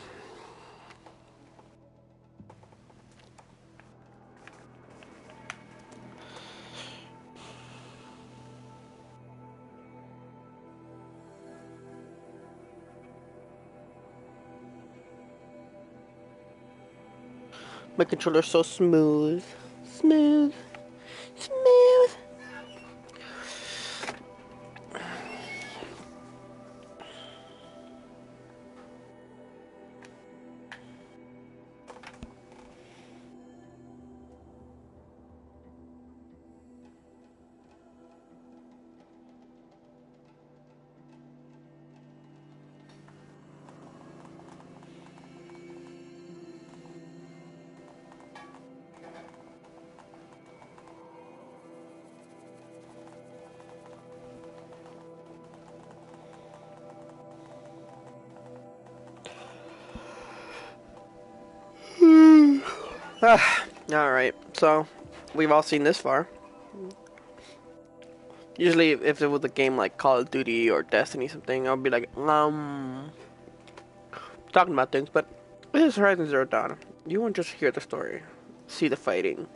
My controller's so smooth. Smooth. Smooth. Alright, so we've all seen this far. Usually if it was a game like Call of Duty or Destiny something, I'll be like, talking about things, but this is Horizon Zero Dawn. You won't just hear the story, see the fighting.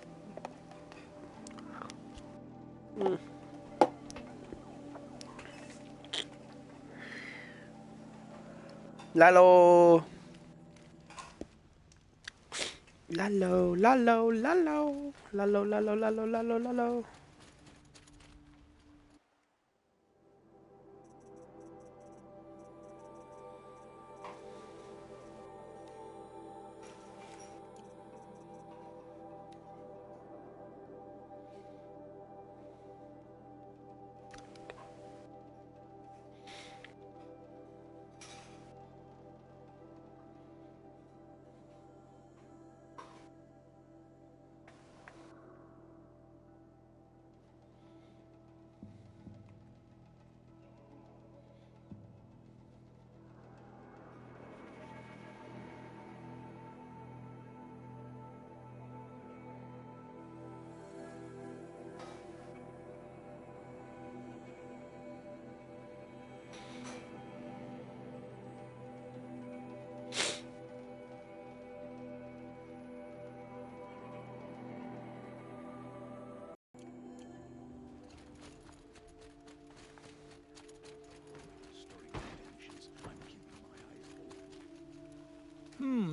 Lalo! Lalo, Lalo, Lalo, Lalo, Lalo, Lalo, Lalo, Lalo.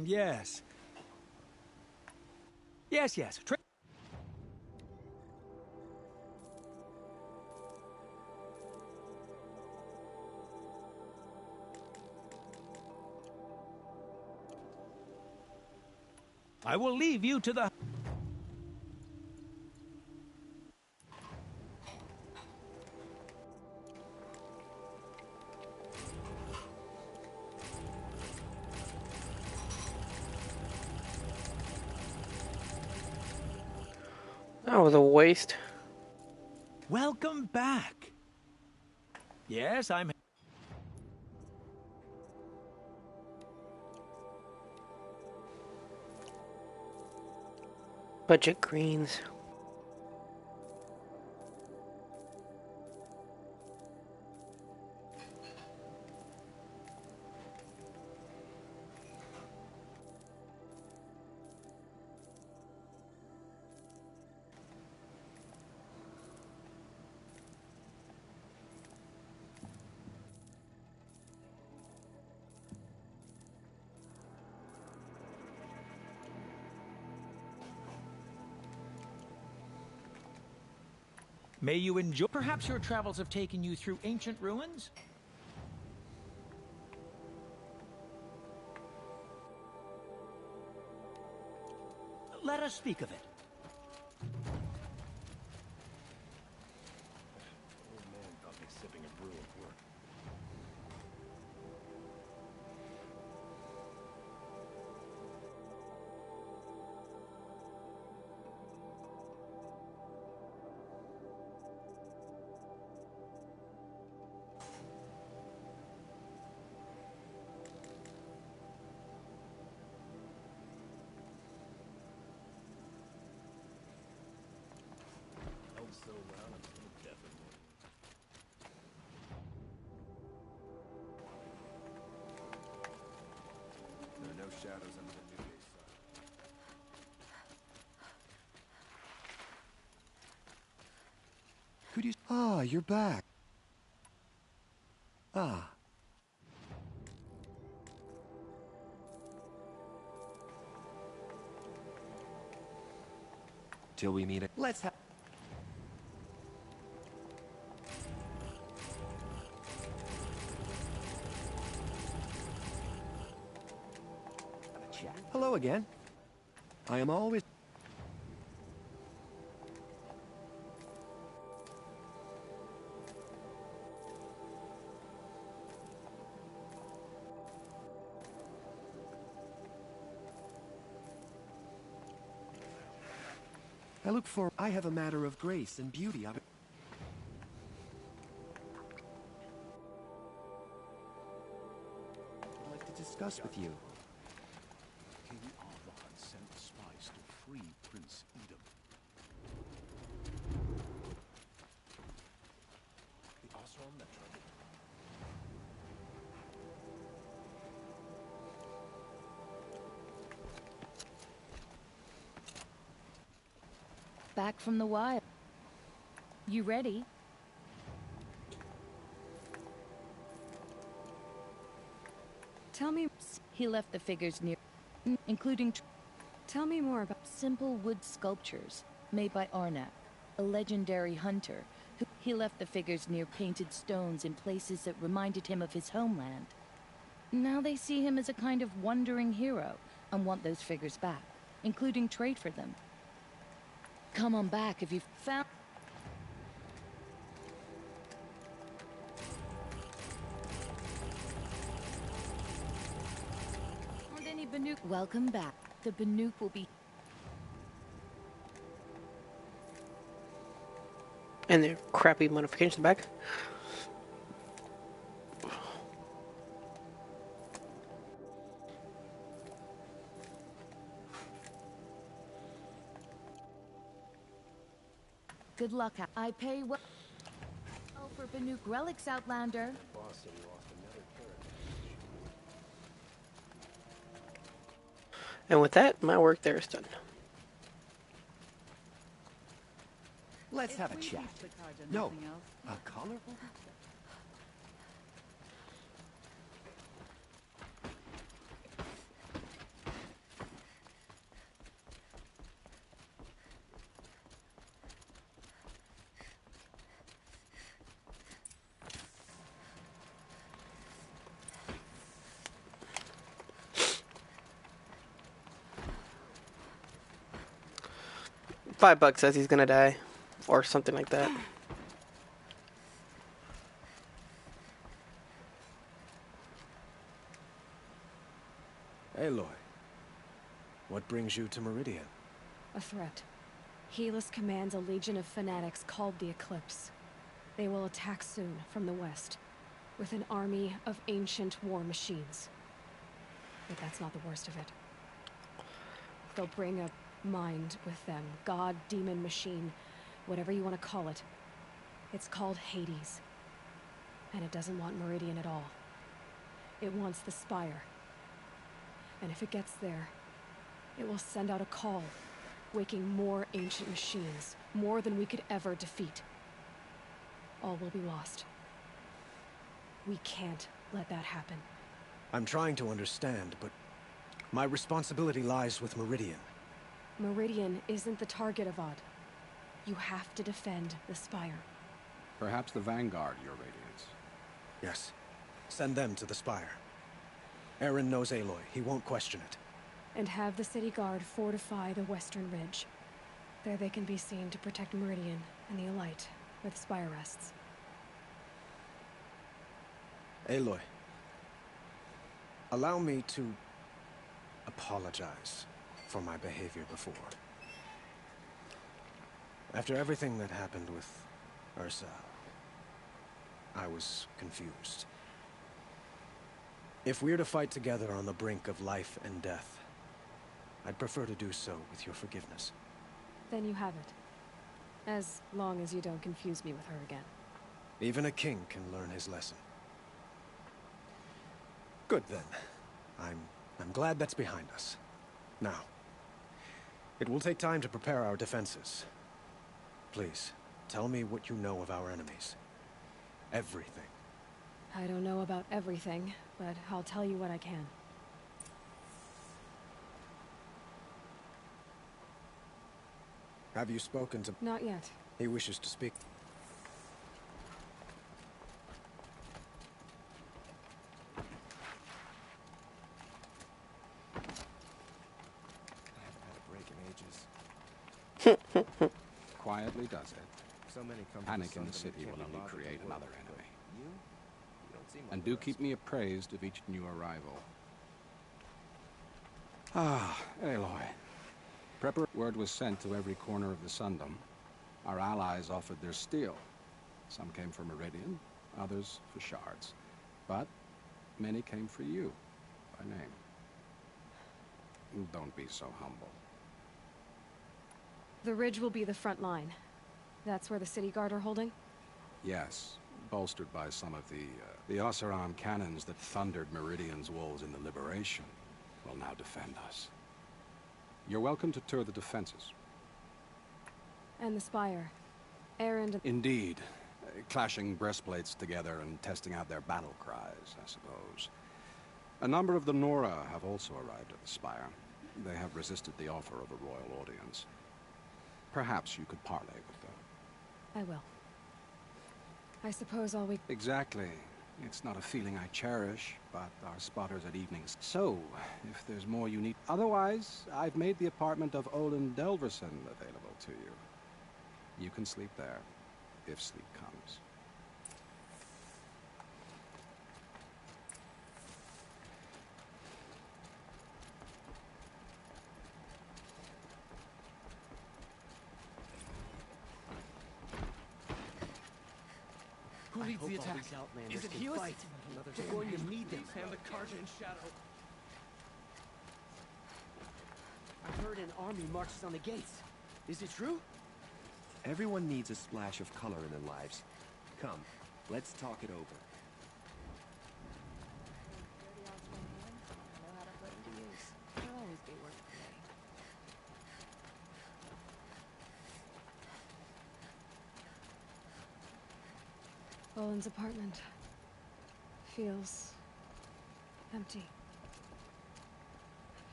Yes. Yes. I will leave you to the... That was a waste. Welcome back. Yes, I'm... Budget greens. May you enjoy... Perhaps your travels have taken you through ancient ruins? Let us speak of it. Old man thought me sipping a brew at work. Held so well, I'm still definitely. There are no shadows under the Newgate sun. Could you... Ah, you're back. Ah. Till we meet it. Let's have... a chat. Hello again. I am always... I look for... I have a matter of grace and beauty. I'd like to discuss with you. King Arvan sent spies to free Prince Edom. The Osram Metro. Back from the wild. You ready? Tell me... He left the figures near, including... Tell me more about... Simple wood sculptures made by Arnak, a legendary hunter. He left the figures near painted stones in places that reminded him of his homeland. Now they see him as a kind of wandering hero and want those figures back, including trade for them. Come on back if you've found... Aren't any Banuk... Welcome back. The Banuk will be... And their crappy modifications back. Good luck. I pay well... Oh, for Banuk relics, Outlander. Boston lost another And with that, my work there is done. Let's have a chat. No, a colorful... $5 says he's gonna die, or something like that. Aloy, what brings you to Meridian? A threat. Helis commands a legion of fanatics called the Eclipse. They will attack soon from the west, with an army of ancient war machines. But that's not the worst of it. They'll bring a mind with them. God, demon, machine, whatever you want to call it. It's called Hades. And it doesn't want Meridian at all. It wants the Spire. And if it gets there, it will send out a call, waking more ancient machines, more than we could ever defeat. All will be lost. We can't let that happen. I'm trying to understand, but my responsibility lies with Meridian. Meridian isn't the target, Avad. You have to defend the Spire. Perhaps the Vanguard, Your Radiance. Yes. Send them to the Spire. Eren knows Aloy. He won't question it. and have the city guard fortify the western ridge. There they can be seen to protect Meridian and the Elite, where the spire rests. Aloy, allow me to apologize for my behavior before. After everything that happened with Ursa, I was confused. If we're to fight together on the brink of life and death, I'd prefer to do so with your forgiveness. Then you have it. As long as you don't confuse me with her again. Even a king can learn his lesson. Good then. I'm glad that's behind us. Now, it will take time to prepare our defenses. Please, tell me what you know of our enemies. Everything. I don't know about everything, but I'll tell you what I can. Have you spoken to... Not yet. He wishes to speak. I haven't had a break in ages. Quietly does it. So many Panic in the city will only create another enemy. And do keep me appraised of each new arrival. Ah, Aloy. Word was sent to every corner of the Sundom. Our allies offered their steel. Some came for Meridian, others for shards. But many came for you, by name. Don't be so humble. The ridge will be the front line. That's where the city guard are holding? Yes, bolstered by some of the Oseram cannons that thundered Meridian's walls in the Liberation, will now defend us. You're welcome to tour the defenses. And the spire. Erend and... Indeed. Clashing breastplates together and testing out their battle cries, I suppose. A number of the Nora have also arrived at the spire. They have resisted the offer of a royal audience. Perhaps you could parley with them. I will. I suppose all we... Exactly. It's not a feeling I cherish, but our spotters at evenings. So, if there's more you need... Otherwise, I've made the apartment of Olin Delverson available to you. You can sleep there, if sleep comes. Who leads the attack? Is it Helis? We're going to need them. And the Carjan Shadow. I heard an army marches on the gates. Is it true? Everyone needs a splash of color in their lives. Come, let's talk it over. Olin's apartment feels empty.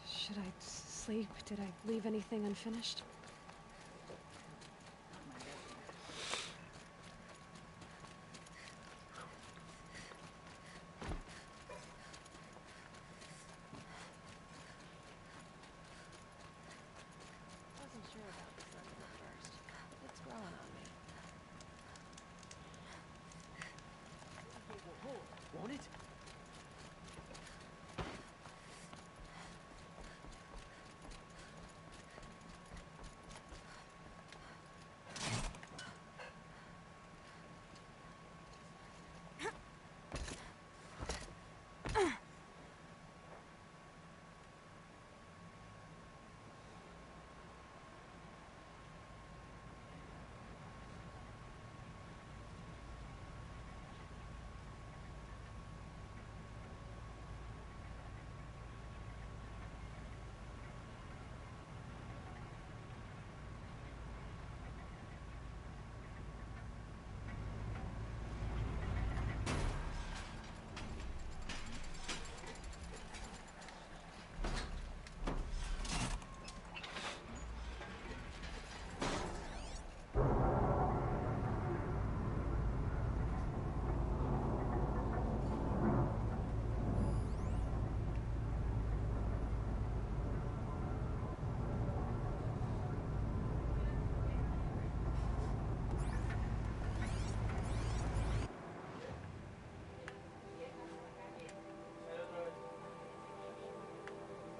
Should I sleep? Did I leave anything unfinished? Wasn't sure about the sun at first. It's growing on me. Won't it?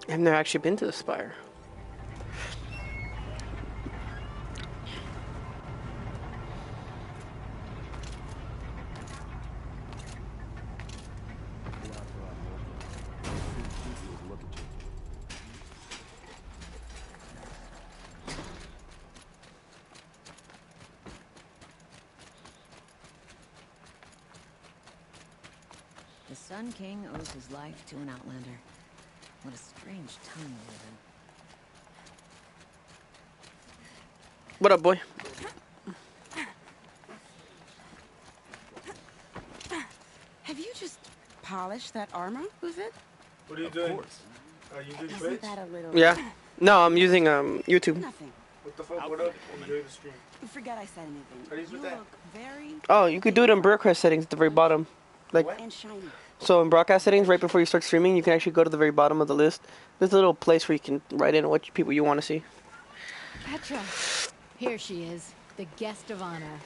I've never actually been to the Spire. The Sun King owes his life to an outlander. What a strange time we live in. What up, boy? Have you just polished that armor, Uvit? What are you doing? Are you doing Isn't Twitch? that a little... Yeah. No, I'm using YouTube. Nothing. What the fuck? What up? Enjoy the stream. Forget I said anything. You look very... Oh, you could do it in broadcast settings at the very bottom. Like, and shiny. so in broadcast settings, right before you start streaming, you can actually go to the very bottom of the list. There's a little place where you can write in what people you want to see. Petra. Here she is, the guest of honor.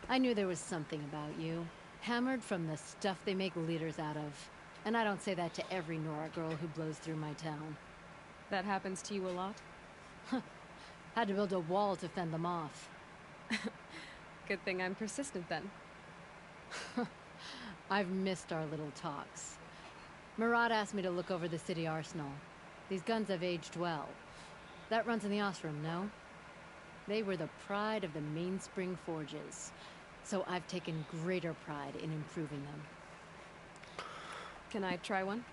I knew there was something about you. Hammered from the stuff they make leaders out of. And I don't say that to every Nora girl who blows through my town. That happens to you a lot? Had to build a wall to fend them off. Good thing I'm persistent then. I've missed our little talks. Murad asked me to look over the city arsenal. These guns have aged well. That runs in the Osram, no? They were the pride of the Mainspring Forges. So I've taken greater pride in improving them. Can I try one?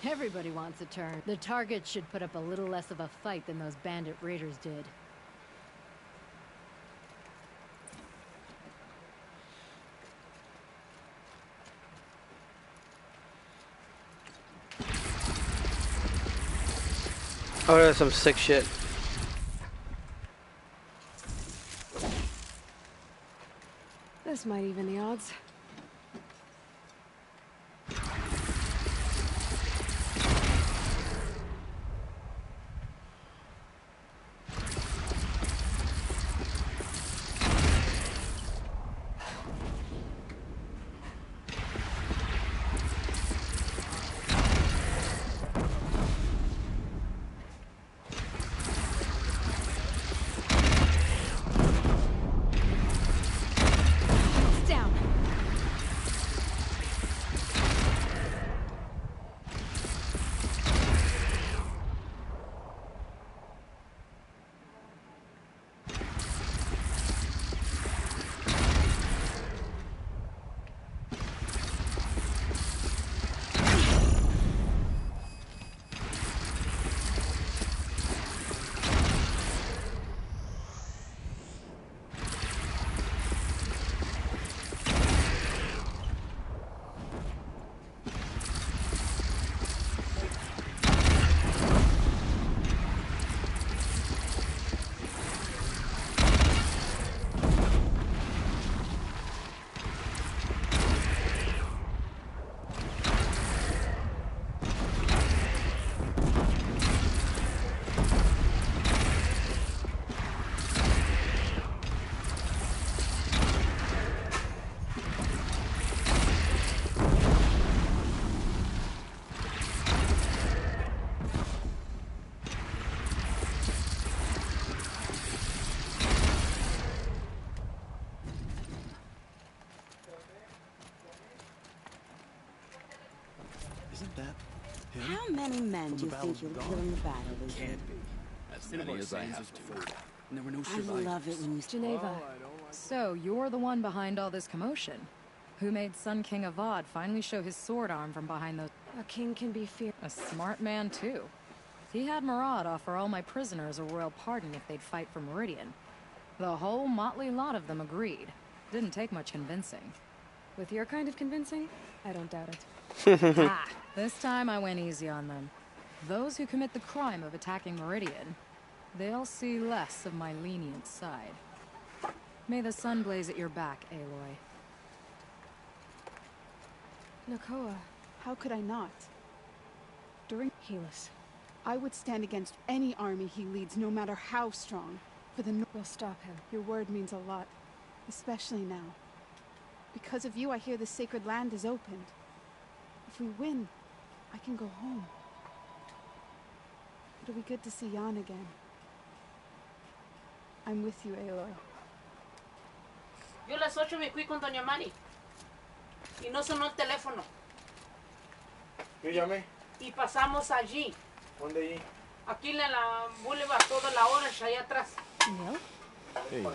Everybody wants a turn. The targets should put up a little less of a fight than those bandit raiders did. Oh, that's some sick shit. This might even the odds. Isn't that him? How many men do you think you'll kill in the battle, Uvit? Can't be. As many as I have to. And there were no I survivors. love it when you... Geneva. So, you're the one behind all this commotion. Who made Sun King Avad finally show his sword arm from behind those... A king can be feared. A smart man, too. He had Murad offer all my prisoners a royal pardon if they'd fight for Meridian. The whole motley lot of them agreed. Didn't take much convincing. With your kind of convincing, I don't doubt it. This time I went easy on them. Those who commit the crime of attacking Meridian, they'll see less of my lenient side. May the sun blaze at your back, Aloy. Nakoa, how could I not? During Helis, I would stand against any army he leads, no matter how strong. For the we'll stop him. Your word means a lot, especially now. Because of you, I hear the sacred land is opened. If we win, I can go home. It'll be good to see Jan again. I'm with you, Aloy. Yo a las 8 me fui con Doña Mari. Y no sonó el teléfono. Yo llamé. Y pasamos allí. ¿Dónde allí? Aquí en la Boulevard, toda la hora, allá atrás. No? Hey.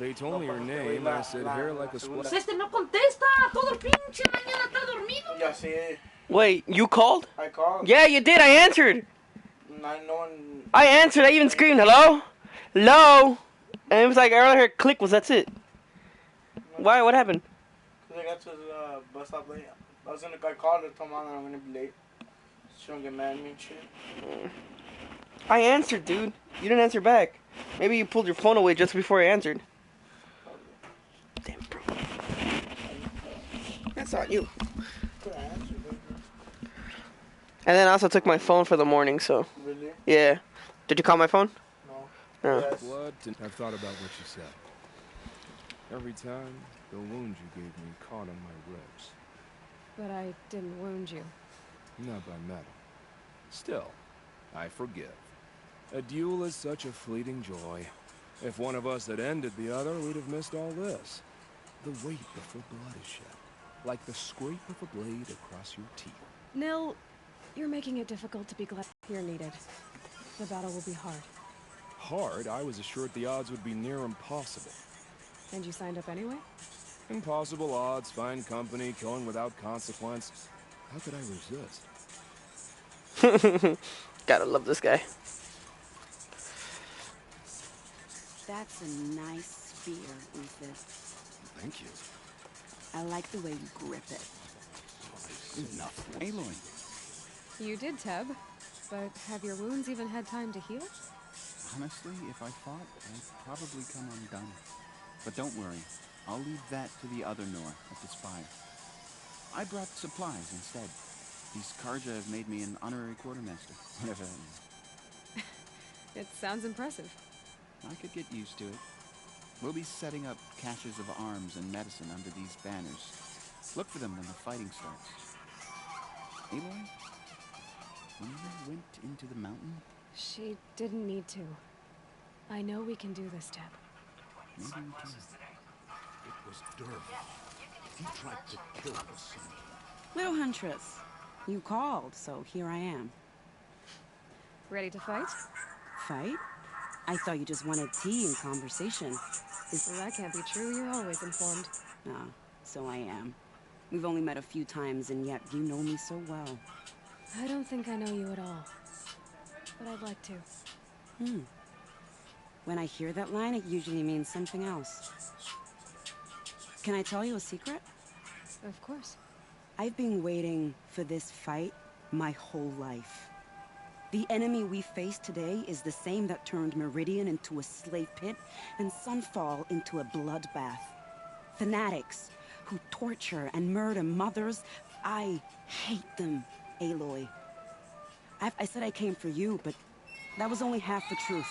They told me your name. I said hair like a squirrel. Pues este no contesta. Todo el pinche mañana está dormido. Ya sé. Wait, you called? I called. Yeah, you did. I answered. No one... I answered. I even screamed, hello? Hello? And it was like, I heard click was, that's it. Why? What happened? Because I got to the bus stop late. I called her, told Mom that I'm going to be late. She don't get mad at me and shit. I answered, dude. You didn't answer back. Maybe you pulled your phone away just before I answered. Damn, bro. That's on you. And then I also took my phone for the morning, so. Really? Yeah. Did you call my phone? No. No. What? I've thought about what you said. Every time, the wound you gave me caught on my ribs. But I didn't wound you. Not by metal. Still, I forgive. A duel is such a fleeting joy. If one of us had ended the other, we'd have missed all this. The weight before blood is shed. Like the scrape of a blade across your teeth. Nil, you're making it difficult to be glad you're needed. The battle will be hard. Hard? I was assured the odds would be near impossible. And you signed up anyway? Impossible odds, fine company, killing without consequence. How could I resist? Gotta love this guy. That's a nice spear, Rufus. Thank you. I like the way you grip it. Enough. Aloy. You did, Teb. But have your wounds even had time to heal? Honestly, if I fought, I'd probably come undone. But don't worry. I'll leave that to the other Nora at the Spire. I brought supplies instead. These Karja have made me an honorary quartermaster. Whatever that means. It sounds impressive. I could get used to it. We'll be setting up caches of arms and medicine under these banners. Look for them when the fighting starts. Aloy? When you went into the mountain? She didn't need to. I know we can do this, Teb. Maybe we can. It was Derv. He tried to kill the Sun. Little Huntress, you called, so here I am. Ready to fight? Fight? I thought you just wanted tea and conversation. Well, that can't be true. You're always informed. Ah, so I am. We've only met a few times, and yet you know me so well. I don't think I know you at all. But I'd like to. When I hear that line, it usually means something else. Can I tell you a secret? Of course. I've been waiting for this fight my whole life. The enemy we face today is the same that turned Meridian into a slave pit and Sunfall into a bloodbath. Fanatics who torture and murder mothers. I hate them, Aloy. I said I came for you, but that was only half the truth.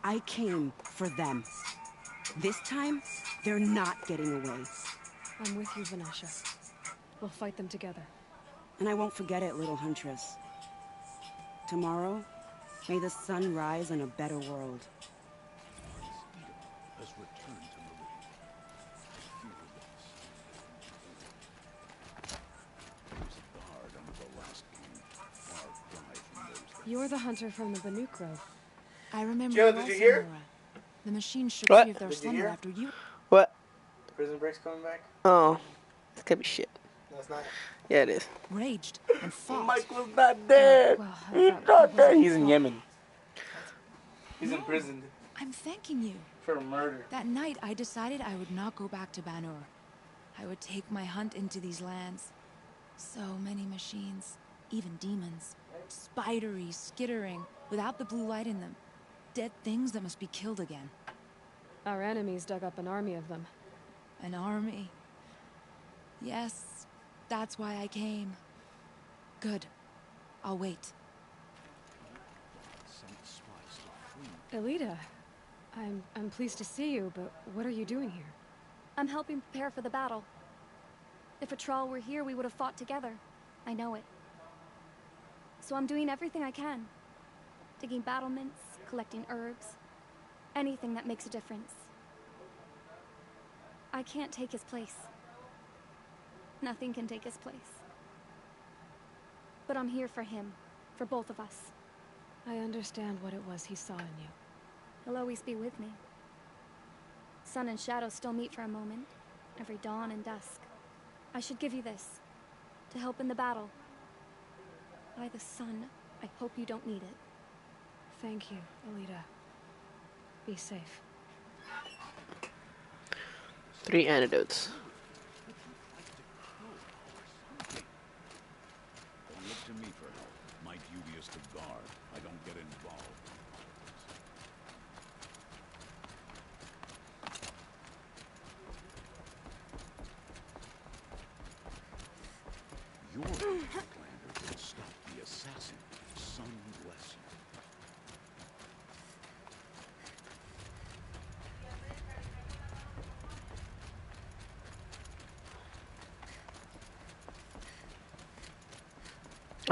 I came for them. This time, they're not getting away. I'm with you, Vanasha. We'll fight them together. And I won't forget it, little Huntress. Tomorrow, may the sun rise in a better world. Has returned to Meridian. There's a guard under the last king, far cry from those that... You're the hunter from the Banuk Grove. I remember Jill, you did also, you hear? Nora. The machine shook What? free of their Did you slumber hear? after you. What? Prison Break's coming back? Oh. This could be shit. That's not... Yeah, it is. Raged and fought. Mike was not dead. Well, He's not dead. He's in Yemen. He's No. imprisoned I'm thanking you. for murder. That night, I decided I would not go back to Banur. I would take my hunt into these lands. So many machines, even demons. Spidery, skittering, without the blue light in them. Dead things that must be killed again. Our enemies dug up an army of them. An army. Yes, that's why I came. Good. I'll wait. Elita, I'm pleased to see you, but what are you doing here? I'm helping prepare for the battle. If Atral were here, we would have fought together. I know it. So I'm doing everything I can. digging battlements, collecting herbs. Anything that makes a difference. I can't take his place. Nothing can take his place. But I'm here for him, for both of us. I understand what it was he saw in you. He'll always be with me. Sun and shadow still meet for a moment, every dawn and dusk. I should give you this, to help in the battle. By the sun, I hope you don't need it. Thank you, Alita. Be safe. 3 antidotes. Don't look to me for help. My duty is to guard. I don't get involved. Your commander can stop the assassin. Sun bless you.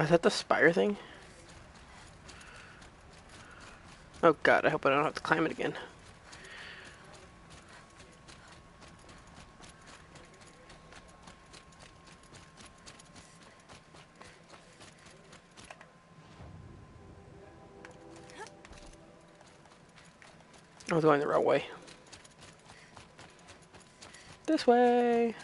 Is that the spire thing? Oh god, I hope I don't have to climb it again. I was going the wrong way. This way.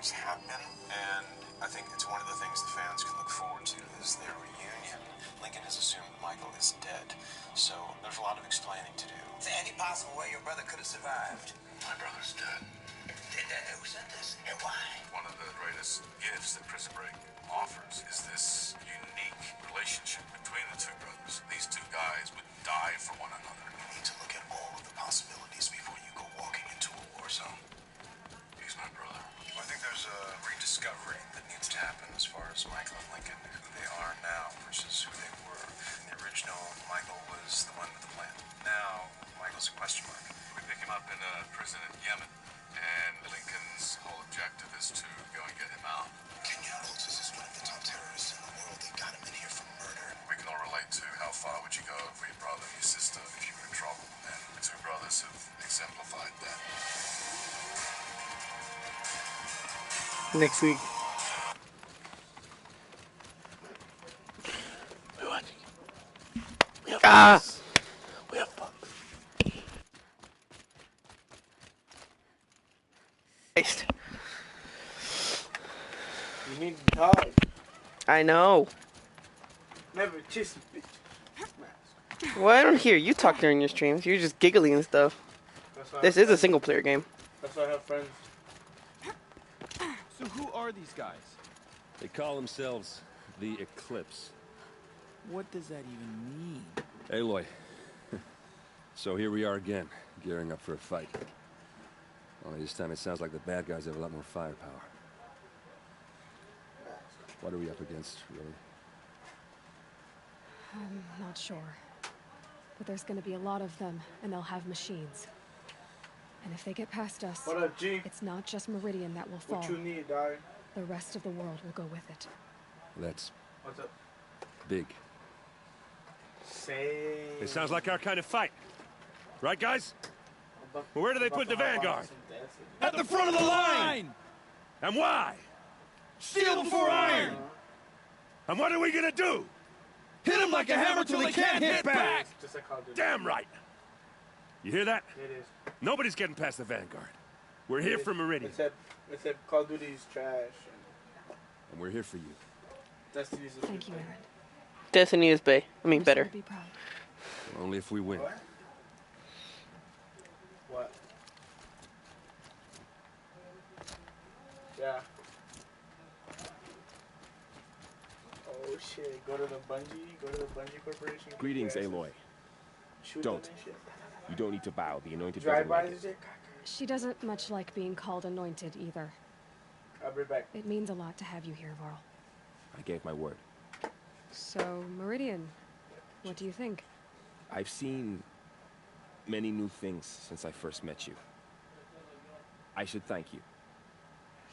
Have been, and I think it's one of the things the fans can look forward to is their reunion. Lincoln has assumed Michael is dead, so there's a lot of explaining to do. Is there any possible way your brother could have survived? My brother's dead. Who sent this? And why? One of the greatest gifts that Prison Break offers is this unique relationship between the two brothers. These two guys would die for one another. You need to look at all of the possibilities before you go walking into a war zone. He's my brother. I think there's a rediscovery that needs to happen as far as Michael and Lincoln, who they are now versus who they were. In the original, Michael was the one with the plan. Now, Michael's a question mark. We pick him up in a prison in Yemen, and Lincoln's whole objective is to go and get him out. Kenyattles is one of the top terrorists in the world. They got him in here for murder. We can all relate to how far would you go for your brother and your sister if you were in trouble, and the two brothers have exemplified that. Next week. Ah! We have fun. You need to talk. I know. Never kiss a bitch. Well, I don't hear you talk during your streams. You're just giggling and stuff. This is a single player game. That's why I have friends. So who are these guys? They call themselves the Eclipse. What does that even mean? Aloy. So here we are again, gearing up for a fight. Only this time it sounds like the bad guys have a lot more firepower. What are we up against, really? I'm not sure. But there's gonna be a lot of them, and they'll have machines. And if they get past us, What up, G? it's not just Meridian that will fall. What you need, dog? The rest of the world will go with it. That's What's up? big. Say. It sounds like our kind of fight. Right, guys? Well, where do they put the Vanguard? At the front of the line! And why? Steel before iron! And what are we gonna do? Hit him like a hammer till he can't hit back! Just like Call of Duty. Damn right! You hear that? It is. Nobody's getting past the Vanguard. We're here for Meridian. Except Call of Duty's trash. And we're here for you. Destiny's is Thank you, Aaron. Destiny is better. Be proud. Only if we win. What? Yeah. Oh shit, go to the Bungie Corporation. Greetings, Aloy. Shoot Don't. them and shit. You don't need to bow. The anointed Drive doesn't by like and it. shit. She doesn't much like being called anointed either. I'll be back. It means a lot to have you here, Varl. I gave my word. So, Meridian, what do you think? I've seen many new things since I first met you. I should thank you.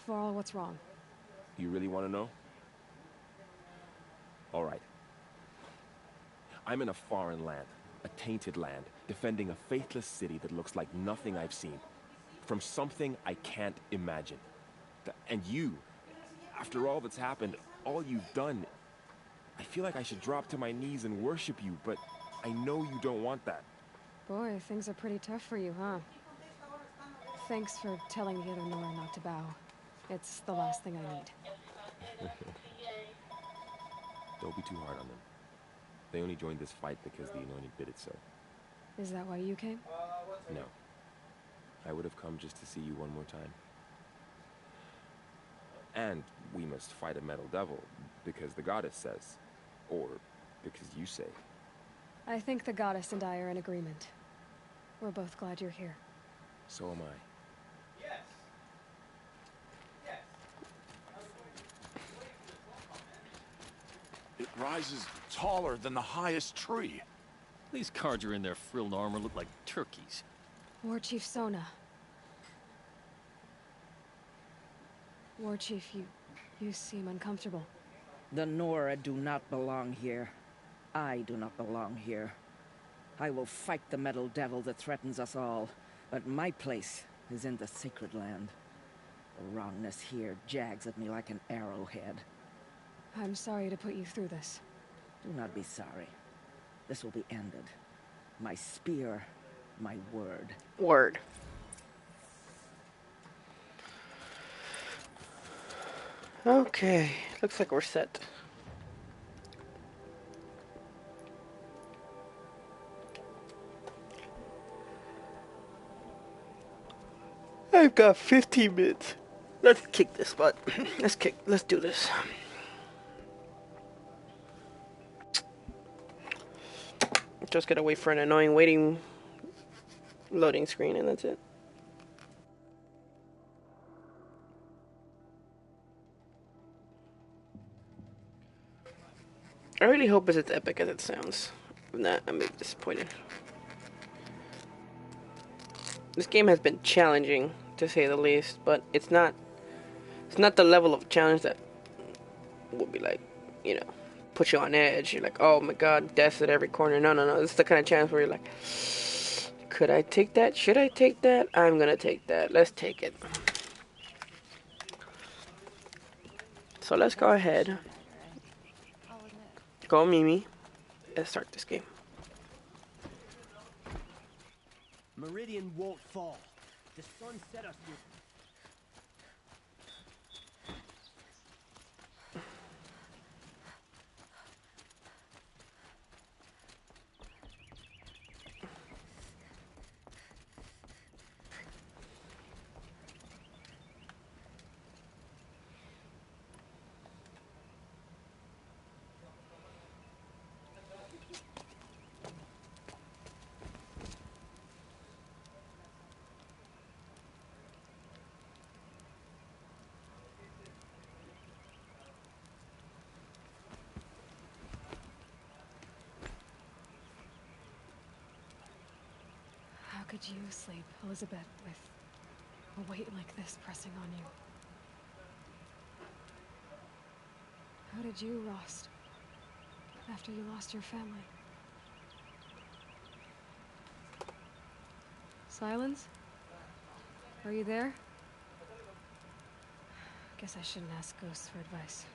Varl, what's wrong? You really want to know? All right. I'm in a foreign land, a tainted land, defending a faithless city that looks like nothing I've seen. From something I can't imagine. And you, after all that's happened, all you've done, I feel like I should drop to my knees and worship you, but I know you don't want that. Boy, things are pretty tough for you, huh? Thanks for telling the other Nora not to bow. It's the last thing I need. Don't be too hard on them. They only joined this fight because the Anointed bid it so. Is that why you came? No. I would have come just to see you one more time. And we must fight a metal devil, because the goddess says. Or because you say. I think the goddess and I are in agreement. We're both glad you're here. So am I. It rises taller than the highest tree. These Carja in their frilled armor look like turkeys. War Chief Sona. War Chief, you seem uncomfortable. The Nora do not belong here. I do not belong here. I will fight the metal devil that threatens us all, but my place is in the sacred land. The wrongness here jags at me like an arrowhead. I'm sorry to put you through this. Do not be sorry. This will be ended. My spear, my word. Word. Okay, looks like we're set. I've got 15 minutes. Let's kick this butt. Let's do this. Just gotta wait for an annoying waiting loading screen and that's it. I really hope it's as epic as it sounds. If not, I'm disappointed. This game has been challenging, to say the least, but it's not the level of challenge that would be like, you know, put you on edge. You're like, oh my god, death at every corner. No. This is the kind of challenge where you're like, could I take that? Should I take that? I'm gonna take that. Let's take it. So let's go ahead. Go Mimi. Let's start this game. Meridian won't fall. The sun set us here. How could you sleep, Elizabeth, with a weight like this pressing on you? How did you, Rost, after you lost your family? Silence? Are you there? Guess I shouldn't ask ghosts for advice.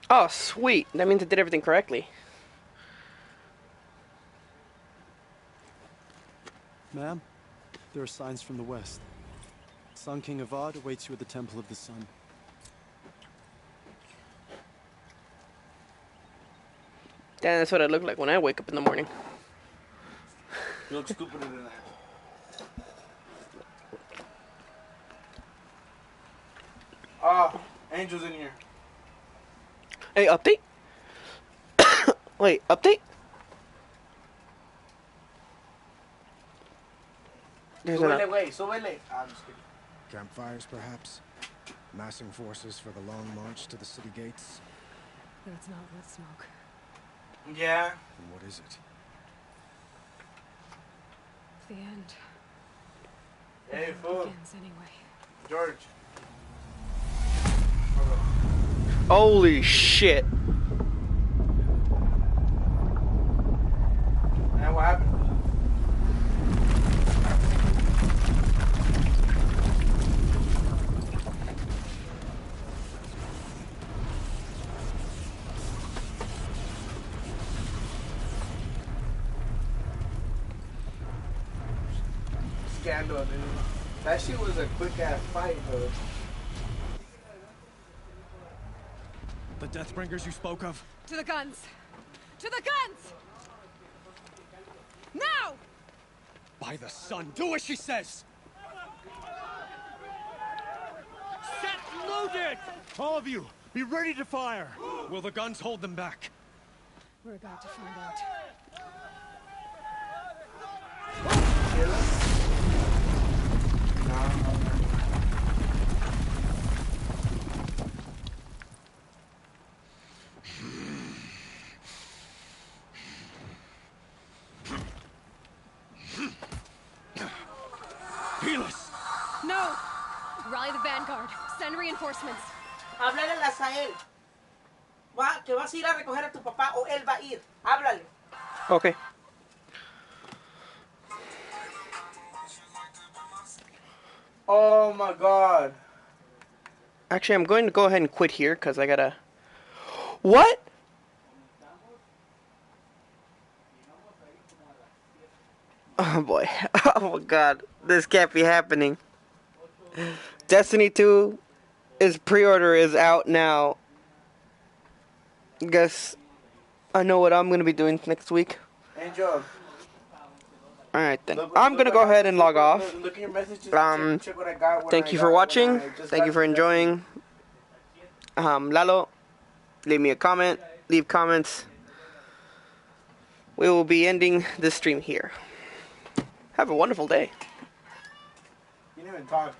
Oh, sweet. That means I did everything correctly. Ma'am, there are signs from the west. Sun King Avad awaits you at the Temple of the Sun. Damn, that's what I look like when I wake up in the morning. You look stupider than that. Ah, Angel's in here. Hey, update? Wait, update? There's an Súbele, güey, súbele. I'm just kidding. Campfires, perhaps? Massing forces for the long march to the city gates? That's not with smoke. Yeah. And what is it? The end. Hey, It fool. begins anyway. George. Holy shit. Man, what happened? Scandal, dude. That shit was a quick ass fight, bro. The Deathbringers you spoke of? To the guns! To the guns! Now! By the sun, do as she says! Set loaded! All of you, be ready to fire! Will the guns hold them back? We're about to find out. Helis! No! Rally the vanguard. Send reinforcements. Háblale a él. Que vas a ir a recoger a tu papá o él va a ir. Háblale. Okay. Oh my god. Actually, I'm going to go ahead and quit here because I gotta... What? Oh boy. Oh my god. This can't be happening. Destiny 2 pre-order is out now. Guess I know what I'm going to be doing next week. Angel. Alright then. I'm going to go ahead and log off. Look at your messages. Check what I got. Thank you for watching. Thank you for enjoying. Lalo, leave me a comment. Leave comments. We will be ending this stream here. Have a wonderful day. You didn't even talk.